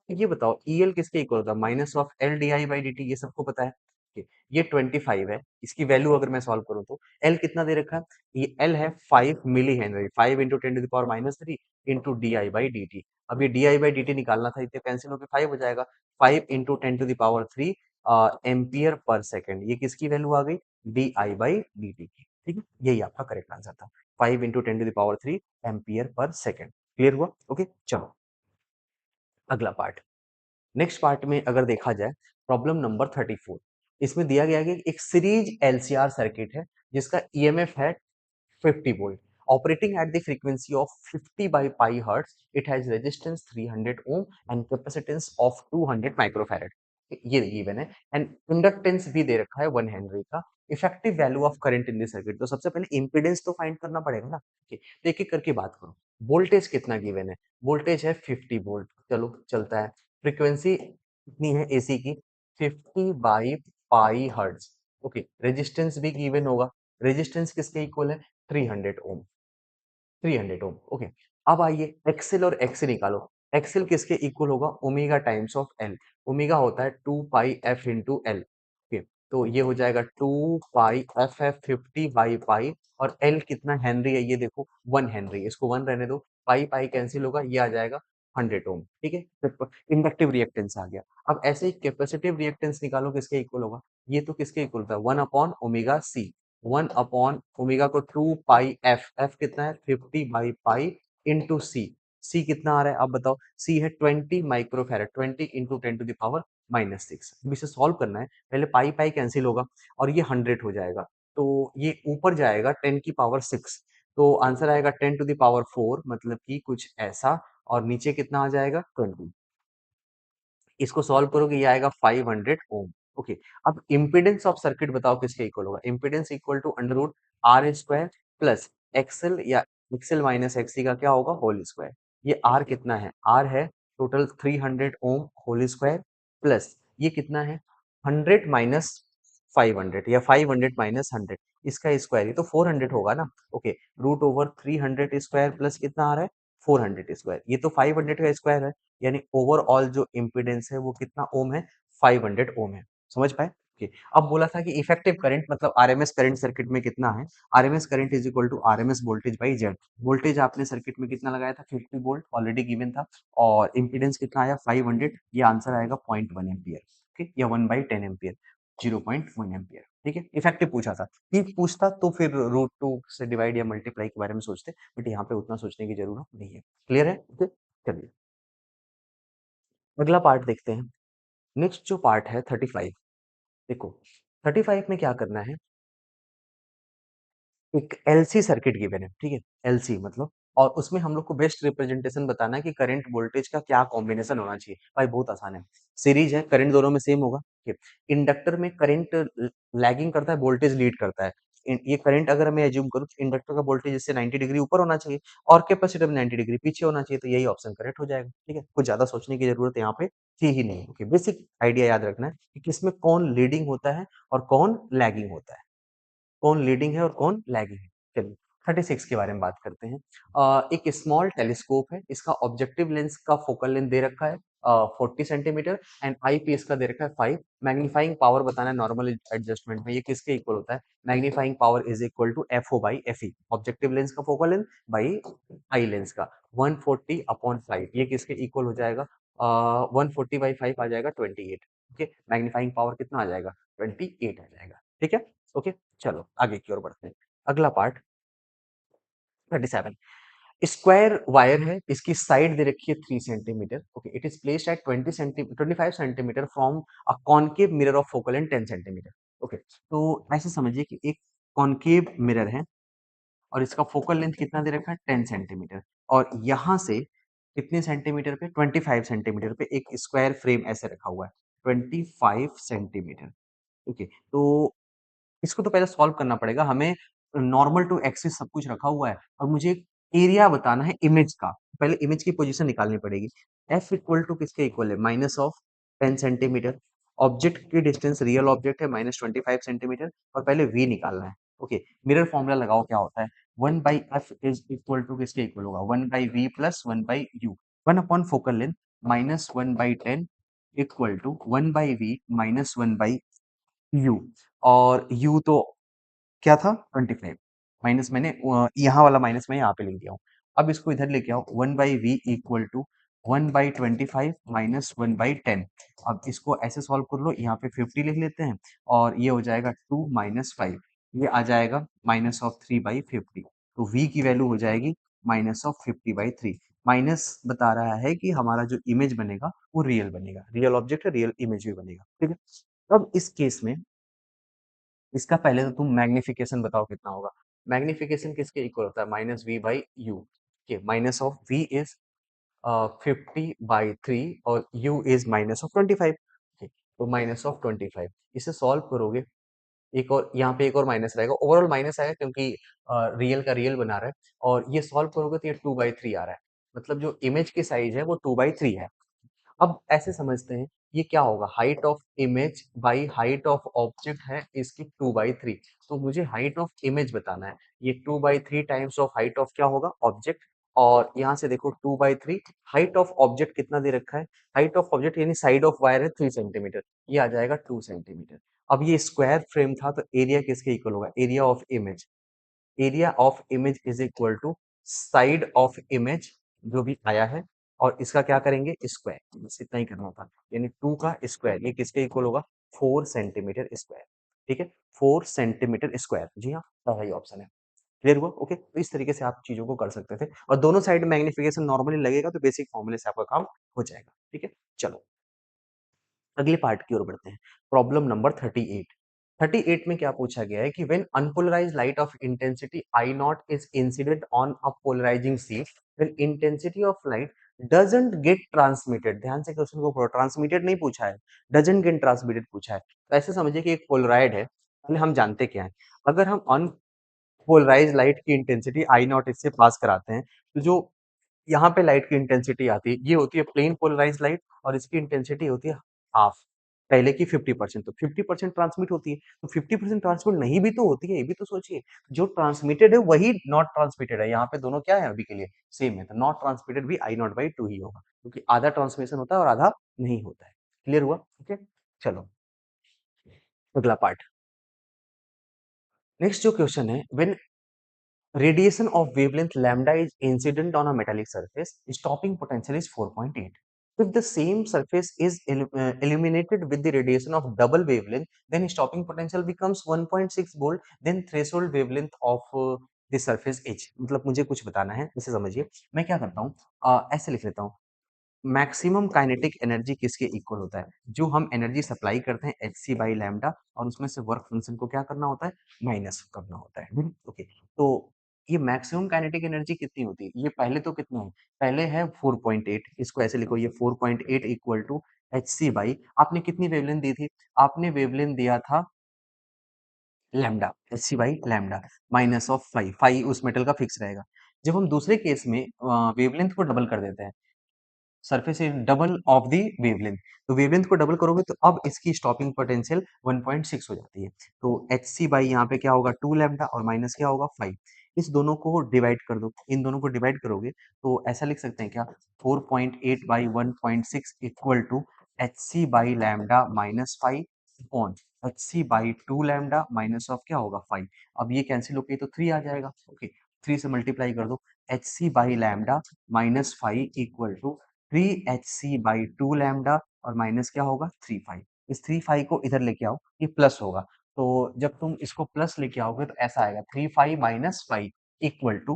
ये बताओ EL किसके इक्वल होता है, minus of L D I by D T, ये सबको पता है। Okay, ये 25 है, इसकी वैल्यू अगर मैं सॉल्व करूं तो L कितना दे रखा है, ये L है 5 millihenry, 5 into 10 to the power -3 into D I by D T. अब ये D I by D T निकालना था, इतने कैंसिल होकर 5 हो जाएगा, 5 into 10 to the power 3 ampere पर सेकेंड। ये किसकी वैल्यू आ गई, D I by D T की। ठीक है, यही आपका करेक्ट आंसर था, 5 into 10 to the power 3 ampere पर सेकेंड। क्लियर हुआ? ओके, चलो अगला पार्ट। नेक्स्ट पार्ट में अगर देखा जाए, प्रॉब्लम नंबर 34, इसमें दिया गया है कि एक सीरीज एलसीआर सर्किट है जिसका ईएमएफ है 50 volt. Operating at the frequency of 50 by pi hertz, it has resistance 300 ohm and capacitance of 200 microfarad. ये गिवन है, एंड इंडक्टेंस भी दे रखा है 1 हेनरी का। Effective value of current in this circuit, तो सबसे पहले इंपीडेंस तो फाइंड करना पड़ेगा ना। तो एक एक करके बात करो। वोल्टेज कितना गिवन है, वोल्टेज है 50 वोल्ट, चलो चलता है। फ्रीक्वेंसी कितनी है एसी की, 50 by pi hertz. Okay, resistance भी गिवन होगा, रेजिस्टेंस किसके इक्वल है, 300 ओम, 300 ओम। ओके, अब आइए एक्सेल और एक्सी निकालो। एक्सेल किसके इक्वल होगा, omega times of L. Omega होता है 2 पाई एफ इंटू एल। ओके, तो ये हो जाएगा 2 पाई एफ एफ 50 बाई पाई, और एल कितना हेनरी है, ये देखो 1 हेनरी, इसको 1 रहने दो, पाई पाई कैंसिल होगा, ये आ जाएगा 100 ओम। ठीक है, इंडक्टिव रिएक्टेंस आ गया। अब ऐसे ही कैपेसिटिव रिएक्टेंस निकालो, किसके इक्वल होगा, ये तो किसके इक्वल होता है, 1 upon omega C. 1 upon omega को 2 पाई एफ, एफ कितना है 50 बाई पाई इंटू सी। सी कितना आ रहा है, आप बताओ, सी है 20 microfarad, 20 into 10 to the power -6। अब इसे सॉल्व करना है, पहले पाई पाई कैंसिल होगा और ये 100 हो जाएगा, तो ये ऊपर जाएगा 10 की पावर 6, तो आंसर आएगा 10 टू द पावर 4, मतलब कि कुछ ऐसा, और नीचे कितना आ जाएगा 20। इसको सॉल्व करोगे, ये आएगा 500 ओम। ओके, अब इम्पीडेंस ऑफ सर्किट बताओ किसके इक्वल होगा, impedance equal to under root R square plus XL, या एक्सएल माइनस एक्सी का क्या होगा, होल स्क्वायर। ये आर कितना है, आर है टोटल 300 ओम होल स्क्वायर, प्लस ये कितना है 100 माइनस 500, या 500 माइनस 100, इसका स्क्वायर, ये तो 400 होगा ना। Okay, root over 300 square plus कितना आ रहा है 400 स्क्वायर, ये तो 500 का स्क्वायर है, यानी ओवरऑल जो इम्पीडेंस है वो कितना ओम है, 500 ओम है। समझ पाए? Okay. अब बोला था कि इफेक्टिव करंट मतलब आरएमएस करंट सर्किट में कितना है, RMS current is equal to RMS voltage by Z. Voltage आपने सर्किट में कितना लगाया था, 50 वोल्ट ऑलरेडी गिवन था, और इम्पीडेंस कितना आया 500, ये आंसर आएगा 0.1 एम्पियर। ओके, या 1/10 एम्पियर, 0.1 एम्पियर। ठीक है, इफेक्टिव पूछा था, ठीक पूछता तो फिर रूट टू से डिवाइड या मल्टीप्लाई के बारे में सोचते, बट यहाँ पे उतना सोचने की जरूरत नहीं है। क्लियर है? ओके, चलिए अगला पार्ट देखते हैं। नेक्स्ट जो पार्ट है 35, देखो 35 में क्या करना है, एक एलसी सर्किट गिवन है, ठीक है, एलसी मतलब, और उसमें हम लोग को बेस्ट रिप्रेजेंटेशन बताना है कि करंट वोल्टेज का क्या कॉम्बिनेशन होना चाहिए। भाई बहुत आसान है, सीरीज है, करंट दोनों में सेम होगा। ठीक है, इंडक्टर में करंट लैगिंग करता है, वोल्टेज लीड करता है। ये करंट अगर मैं एज्यूम करूं तो इंडक्टर का वोल्टेज इससे 90 डिग्री ऊपर होना चाहिए, और कैपेसिटर में 90 डिग्री पीछे होना चाहिए, तो यही ऑप्शन करेक्ट हो जाएगा। ठीक है, कुछ ज्यादा सोचने की जरूरत यहाँ पे थी ही नहीं। ओके, बेसिक आइडिया याद रखना है कि किसमें कौन लीडिंग होता है और कौन लैगिंग होता है, कौन लीडिंग है और कौन लैगिंग है। चलिए 36 के बारे में बात करते हैं। एक स्मॉल टेलीस्कोप है, इसका ऑब्जेक्टिव लेंस का फोकल लेंथ दे रखा है 40 सेंटीमीटर, एंड आई पीस का दे रखा है 5। मैग्नीफाइंग पावर बताना है नॉर्मल एडजस्टमेंट में, ये किसके इक्वल होता है, magnifying power is equal to F O by F E, objective lens का focal length by eye lens का, 140 अपॉन 5, ये किसके इक्वल हो जाएगा, 140 बाई 5 आ जाएगा 28। ओके, मैग्नीफाइंग पावर कितना आ जाएगा, 28 आ जाएगा। ठीक है, ओके, चलो आगे की ओर बढ़ते हैं। अगला पार्ट 37, स्क्वायर वायर है, इसकी साइड दे रखी है 3 centimetre. Okay, it is placed at 25 centimetre from a concave mirror of focal length 10 centimetre. Okay, तो ऐसे समझिए कि एक कॉनकेव मिरर है और इसका फोकल लेंथ कितना दे रखा है 10 सेंटीमीटर, और यहाँ से कितने सेंटीमीटर पे? 25 सेंटीमीटर पे एक स्क्वायर फ्रेम ऐसे रखा हुआ है, 25 सेंटीमीटर। ओके, तो इसको तो पहले सॉल्व करना पड़ेगा हमें। नॉर्मल टू एक्सिस सब कुछ रखा हुआ है और मुझे एरिया बताना है इमेज का। पहले इमेज की पोजीशन निकालनी पड़ेगी। एफ इक्वल टू किसके इक्वल है? Minus of 10 centimetre. ऑब्जेक्ट की डिस्टेंस, रियल ऑब्जेक्ट है -25 सेंटीमीटर और पहले वी निकालना है। ओके, मिरर फॉर्मूला लगाओ क्या होता है? 1 by F is equal to किसके इक्वल होगा? 1 by V plus 1 by U. 1 upon focal length minus 1 by 10 equal to 1 by V minus 1 by U. और यू तो क्या था? 25 माइनस मैंने यहाँ वाला माइनस मैं यहाँ पे लिख दिया हूँ। अब इसको इधर लेके आओ, 1 by V equal to 1 by 25 minus 1 by 10। अब इसको ऐसे सॉल्व कर लो, यहाँ पे 50 लिख लेते हैं और ये हो जाएगा 2 माइनस 5। ये आ जाएगा माइनस ऑफ 3 बाई 50। तो v की वैल्यू हो जाएगी माइनस ऑफ 50 बाई 3। माइनस बता रहा है कि हमारा जो इमेज बनेगा वो रियल बनेगा, रियल ऑब्जेक्ट है, रियल इमेज भी बनेगा। ठीक है, अब इस केस में इसका पहले तो तुम मैग्निफिकेशन बताओ कितना होगा। मैग्निफिकेशन किसके इक्वल होता है? माइनस वी बाई यू के। माइनस ऑफ वी इज 50/3 और u इज माइनस ऑफ 25। तो माइनस ऑफ 25 इसे सॉल्व करोगे, एक और यहाँ पे एक और माइनस रहेगा, ओवरऑल माइनस आएगा क्योंकि रियल का रियल बना रहा है। और ये सॉल्व करोगे तो ये 2/3 आ रहा है, मतलब जो इमेज की साइज है वो 2/3 है। अब ऐसे समझते हैं ये क्या होगा? Height of image by height of object है इसकी 2/3। तो मुझे हाइट ऑफ इमेज बताना है। ये 2/3 टाइम्स ऑफ हाइट ऑफ क्या होगा? ऑब्जेक्ट। और यहाँ से देखो 2/3 हाइट ऑफ ऑब्जेक्ट कितना दे रखा है? हाइट ऑफ ऑब्जेक्ट यानी साइड ऑफ वायर है 3 सेंटीमीटर, ये आ जाएगा 2 सेंटीमीटर। अब ये स्क्वायर फ्रेम था तो एरिया किसके इक्वल होगा? Area of image. Area of image is equal to side of image जो भी आया है और इसका क्या करेंगे? स्क्वायर। बस इतना ही करना था, यानी 2 का स्क्वायर। ये किसके इक्वल होगा? 4 सेंटीमीटर स्क्वायर। ठीक है, 4 सेंटीमीटर स्क्वायर। जी हाँ, सही ऑप्शन है। क्लियर हुआ? ओके, तो इस तरीके से आप चीजों को कर सकते थे और दोनों साइड मैग्निफिकेशन नॉर्मली लगेगा तो बेसिक फॉर्मूले से आपका काम हो जाएगा। ठीक है, चलो अगले पार्ट की ओर बढ़ते हैं। Problem number 38। 38 में क्या पूछा गया है कि when unpolarised light of intensity I naught is incident on a polarising sheet, when intensity of light doesn't get transmitted. ध्यान से क्वेश्चन को पढ़ो, ट्रांसमिटेड नहीं पूछा है, डजंट गेट ट्रांसमिटेड पूछा है। तो ऐसे समझिए कि एक पोलराइड है, पहले हम जानते क्या है। अगर हम अनपोलराइज्ड लाइट की इंटेंसिटी आई नॉट इससे पास कराते हैं तो जो यहाँ पे लाइट की इंटेंसिटी आती है, ये होती है प्लेन पोलराइज्ड लाइट और इसकी इंटेंसिटी होती है हाफ, पहले की 50%। तो 50% ट्रांसमिट होती है, तो 50% ट्रांसमिट नहीं भी तो होती है, ये भी तो सोचिए। जो ट्रांसमिटेड है वही नॉट ट्रांसमिटेड है, यहाँ पे दोनों क्या है अभी के लिए? सेम है। तो नॉट ट्रांसमिटेड भी आई नॉट बाई 2 ही होगा, क्योंकि आधा ट्रांसमिशन होता है और आधा नहीं होता है। क्लियर हुआ? ओके, चलो अगला पार्ट। नेक्स्ट जो क्वेश्चन है, when radiation of wavelength lambda is incident on a metallic surface, stopping potential is 4.8. If the same surface is illuminated with the radiation of double wavelength, then stopping potential becomes 1.6 volt, then threshold wavelength of the surface h। मतलब मुझे कुछ बताना है, इसे समझिए। मैं क्या करता हूँ, ऐसे लिख लेता हूँ। मैक्सिमम काइनेटिक एनर्जी किसके इक्वल होता है? जो हम एनर्जी सप्लाई करते हैं एच सी बाई लैम्डा, और उसमें से वर्क फंक्शन को क्या करना होता है? माइनस करना होता है। ओके, तो ये मैक्सिमम काइनेटिक एनर्जी कितनी होती है? ये पहले तो कितना है? पहले है 4.8। इसको ऐसे लिखो, ये 4.8 equal to H C by, आपने कितनी वेवलेंथ दी थी? आपने वेवलेंथ दिया था lambda, H C by lambda minus of five. Five उस मेटल का फिक्स रहेगा। जब हम दूसरे केस में वेवलेंथ को डबल कर देते हैं, surface is double of the wavelength, तो वेवलेंथ को डबल करोगे तो अब इसकी स्टॉपिंग पोटेंशियल 1.6 हो जाती है। तो एच सी बाई यहाँ पे क्या होगा? 2 लैम्डा और माइनस क्या होगा? 5। इस दोनों को डिवाइड कर दो, इन दोनों को डिवाइड करोगे तो ऐसा लिख सकते हैं क्या? 4.8 by 1.6 equal to H C by lambda minus 5 upon H C by 2 lambda minus of क्या होगा? 5। अब ये कैंसिल होके तो 3 आ जाएगा। ओके, 3 से मल्टीप्लाई कर दो, H C by lambda minus 5 equal to 3hc by 2 lambda और माइनस क्या होगा? 3 5। इस 3 5 को इधर लेके आओ, ये प्लस होगा। तो जब तुम इसको प्लस लेके आओगे तो ऐसा आएगा 3 5 minus 5 equal to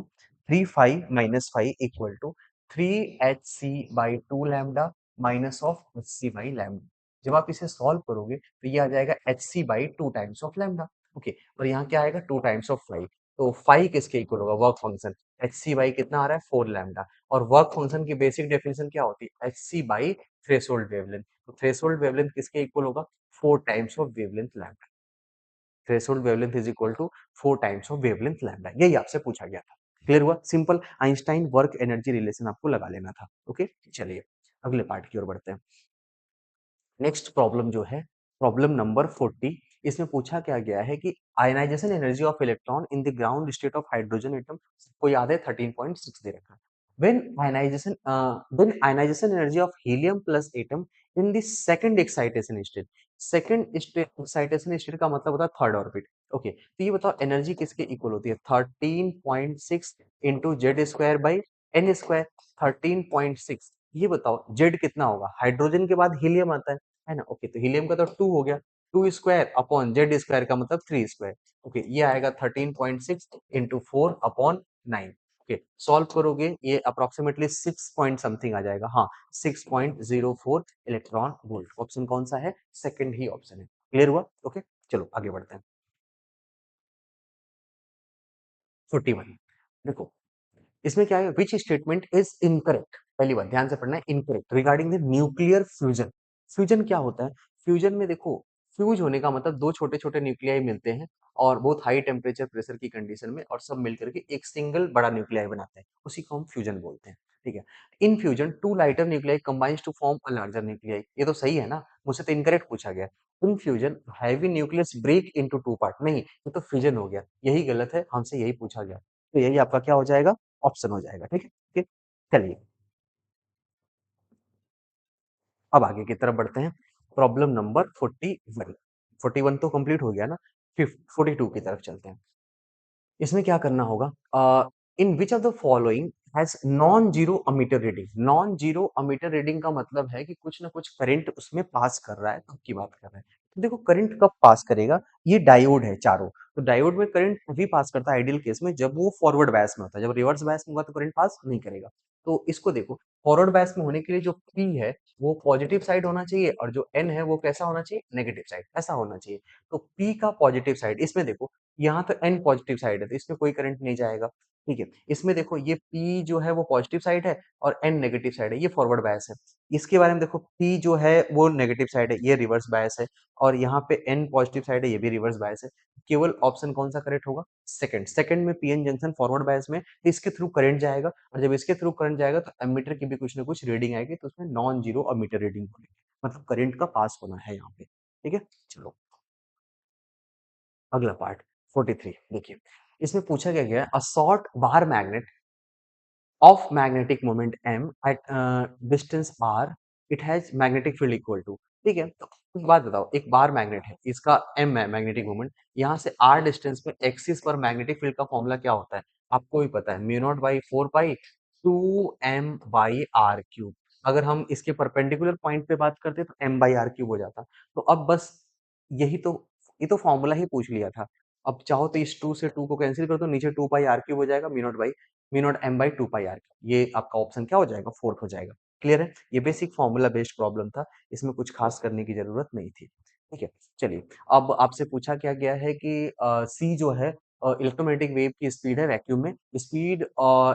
3 5 minus 5 equal to 3hc by 2 lambda minus of hc by lambda. जब आप इसे सॉल्व करोगे तो ये आ जाएगा hc by 2 times of lambda. Okay, और यहाँ क्या आएगा? 2 टाइम्स ऑफ 5। तो फाई किसके इक्वल होगा? Work function. H C by कितना आ रहा है? 4 लैम्डा। और वर्क फंक्शन की बेसिक डेफिनेशन क्या होती है? H C by threshold wavelength. तो थ्रेशोल्ड वेवलेंथ किसके इक्वल होगा? 4 times of wavelength lambda. Threshold wavelength is equal to 4 times of wavelength lambda. यही आपसे पूछा गया था। क्लियर हुआ? Simple Einstein work energy relation आपको लगा लेना था। ओके, चलिए अगले पार्ट की ओर बढ़ते हैं। नेक्स्ट प्रॉब्लम जो है, प्रॉब्लम नंबर 40, इसमें पूछा क्या गया है कि ionisation energy of electron in the ground state of hydrogen atom को याद है 13.6 दे रखा है। When ionisation energy of helium plus atom in the second excitation state. Second excitation state का मतलब होता है थर्ड ऑर्बिट। ओके, तो ये बताओ एनर्जी किसके इक्वल होती है? 13.6 into Z square by N square. 13.6, ये बताओ जेड कितना होगा? हाइड्रोजन के बाद हीलियम आता है ना? ओके, तो हीलियम का तो 2 हो गया, 2 स्क्वायर अपॉन जेड स्क्वायर का मतलब 3 स्क्वायर। ओके, ये आएगा 13.6 इंटू 4 अपॉन 9। ओके, सॉल्व करोगे ये अप्रोक्सीमेटली 6 पॉइंट समथिंग आ जाएगा। हाँ, 6.04 इलेक्ट्रॉन वोल्ट। ऑप्शन कौन सा है? सेकंड ही ऑप्शन है। क्लियर हुआ? ओके, चलो आगे बढ़ते हैं। 41, देखो इसमें क्या है? Which statement is incorrect? पहली बात ध्यान से पढ़ना है, incorrect regarding the nuclear fusion. Fusion क्या होता है? फ्यूजन में देखो, फ्यूज होने का मतलब दो छोटे छोटे न्यूक्लियाई मिलते हैं और बहुत हाई टेम्परेचर प्रेशर की कंडीशन में, और सब मिलकर के एक सिंगल बड़ा न्यूक्लियाई बनाते हैं, उसी को हम फ्यूजन बोलते हैं। ठीक है, in fusion two lighter nuclei combines to form a larger nuclei. ये तो सही है ना? मुझसे तो इनकरेक्ट पूछा गया। In fusion heavy nucleus break into two part. नहीं, ये तो फ्यूजन हो गया, यही गलत है, हमसे यही पूछा गया। तो यही आपका क्या हो जाएगा? ऑप्शन हो जाएगा। ठीक है, ठीक। चलिए अब आगे की तरफ बढ़ते हैं। Problem number 41। 41 तो कंप्लीट हो गया ना? 42 की तरफ चलते हैं। इसमें क्या करना होगा? In which of the following has non zero ammeter reading. Non zero ammeter reading का मतलब है कि कुछ ना कुछ करंट उसमें पास कर रहा है, तब की बात कर रहे हैं। तो देखो करंट कब पास करेगा? ये डायोड है चारों। तो डायोड में करंट तभी पास करता है आइडियल केस में, जब वो फॉरवर्ड बायस में होता है। जब रिवर्स बायस में होगा तो करंट पास नहीं करेगा। तो इसको देखो, फॉरवर्ड बायस में होने के लिए जो पी है वो पॉजिटिव साइड होना चाहिए, और जो एन है वो कैसा होना चाहिए? नेगेटिव साइड, ऐसा होना चाहिए। तो पी का पॉजिटिव साइड, इसमें देखो यहाँ तो एन पॉजिटिव साइड है, तो इसमें कोई करंट नहीं जाएगा। ठीक है, इसमें देखो ये पी जो है वो पॉजिटिव साइड है और एन नेगेटिव साइड है, ये फॉरवर्ड बायस है। इसके बारे में देखो, पी जो है वो नेगेटिव साइड है, ये रिवर्स बायस है। और यहाँ पे एन पॉजिटिव साइड है, ये भी रिवर्स बायस है। केवल ऑप्शन कौन सा करेक्ट होगा? सेकंड। सेकंड में पीएन जंक्शन फॉरवर्ड बायस में, तो इसके थ्रू करंट जाएगा, और जब इसके थ्रू करंट जाएगा तो एमीटर की भी कुछ ना कुछ रीडिंग आएगी, तो उसमें नॉन जीरो अमीटर रीडिंग होगी, मतलब करंट का पास होना है यहाँ पे। ठीक है, चलो अगला पार्ट 43। देखिए इसमें पूछा क्या गया है? A short bar magnet of magnetic moment m at distance r, it has magnetic field equal to। ठीक है, तो एक बात बताओ, एक बार मैग्नेट है, इसका m है मैग्नेटिक मोमेंट, यहाँ से r डिस्टेंस पे एक्सिस पर मैग्नेटिक फील्ड का फॉर्मूला क्या होता है? आपको भी पता है, mu naught by 4 pi 2m by R cube. अगर हम इसके परपेंडिकुलर पॉइंट पे बात करते तो m बाई आर क्यूब हो जाता। तो अब बस यही तो, ये तो फॉर्मूला ही पूछ लिया था। अब चाहो तो इस 2 से 2 को कैंसिल कर दो, नीचे 2 पाई आर क्यूब हो जाएगा, mu naught M by 2 pi R. ये आपका ऑप्शन क्या हो जाएगा? फोर्थ हो जाएगा। क्लियर है? ये बेसिक फॉर्मूला बेस्ड प्रॉब्लम था, इसमें कुछ खास करने की जरूरत नहीं थी। ठीक है, चलिए अब आपसे पूछा क्या गया है कि सी जो है इलेक्ट्रोमैग्नेटिक वेव की स्पीड है वैक्यूम में, speed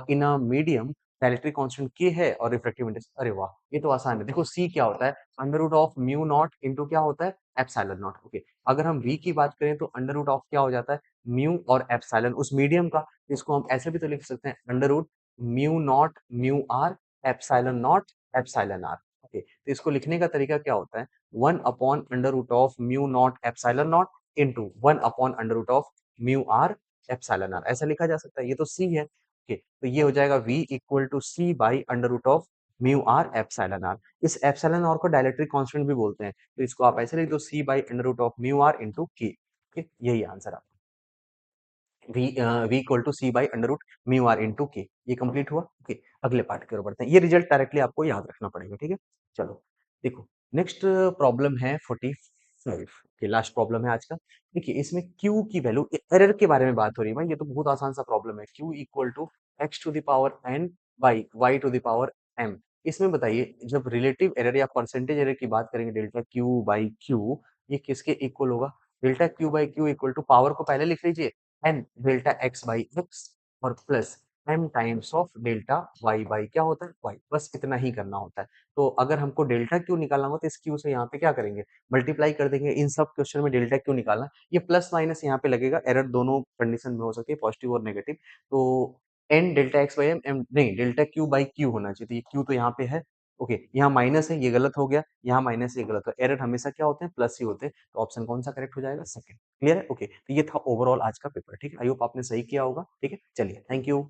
in a medium, डायरेक्ट्रिक constant के है, और रिफ्रैक्टिव इंडेक्स। अरे वाह, ये तो आसान है। देखो सी क्या होता है? Under root of mu naught into क्या होता है? Epsilon not. ओके, अगर हम वी की बात करें तो अंडर रूट ऑफ क्या हो जाता है? म्यू और एप्सिलॉन उस मीडियम का। इसको हम ऐसे भी तो लिख सकते हैं, under root mu naught mu R epsilon naught epsilon R. Okay, तो इसको लिखने का तरीका क्या होता है? 1 upon under root of mu naught epsilon naught into 1 upon under root of mu R epsilon R, ऐसा लिखा जा सकता है। ये तो सी है। ओके, तो ये हो जाएगा v equal to C by under root of mu R epsilon R. इस एप्सिलॉन आर को डायरेक्ट्रिक कांस्टेंट भी बोलते हैं, तो इसको आप ऐसे लिख दो, C by under root of mu R into K. यही आंसर आपका। v equal to C by under root mu R into K. ये कंप्लीट हुआ। ओके, अगले पार्ट की ओर बढ़ते हैं। ये रिजल्ट डायरेक्टली आपको याद रखना पड़ेगा। ठीक है, चलो देखो नेक्स्ट प्रॉब्लम है 45। के लास्ट प्रॉब्लम है आज का। देखिए इसमें q की वैल्यू, एरर के बारे में बात हो रही है भाई, ये तो बहुत आसान सा प्रॉब्लम है। q equal to X to the power n by Y to the power m। इसमें बताइए जब रिलेटिव एरर या परसेंटेज एरर की बात करेंगे, डेल्टा q बाई q, ये किसके इक्वल होगा? Delta q by q equal to, power को पहले लिख लीजिए, N delta X by X और plus M times of delta Y by क्या होता है वाई, बस इतना ही करना होता है। तो अगर हमको डेल्टा क्यू निकालना हो तो इस क्यू से यहाँ पे क्या करेंगे, मल्टीप्लाई कर देंगे। इन सब क्वेश्चन में डेल्टा क्यू निकालना, ये प्लस माइनस यहाँ पे लगेगा, एरर दोनों कंडीशन में हो सकती है, पॉजिटिव और नेगेटिव। तो N delta X by M, M नहीं डेल्टा क्यू बाई क्यू होना चाहिए, तो ये क्यू तो यहाँ पे है। ओके, यहाँ माइनस है, ये गलत हो गया, यहाँ माइनस है, ये गलत हो, एरर हमेशा क्या होते हैं, प्लस ही होते हैं। तो ऑप्शन कौन सा करेक्ट हो जाएगा, सेकंड। क्लियर है? ओके, तो ये था ओवरऑल आज का पेपर। ठीक है, आई होप आपने सही किया होगा। ठीक है, चलिए, थैंक यू।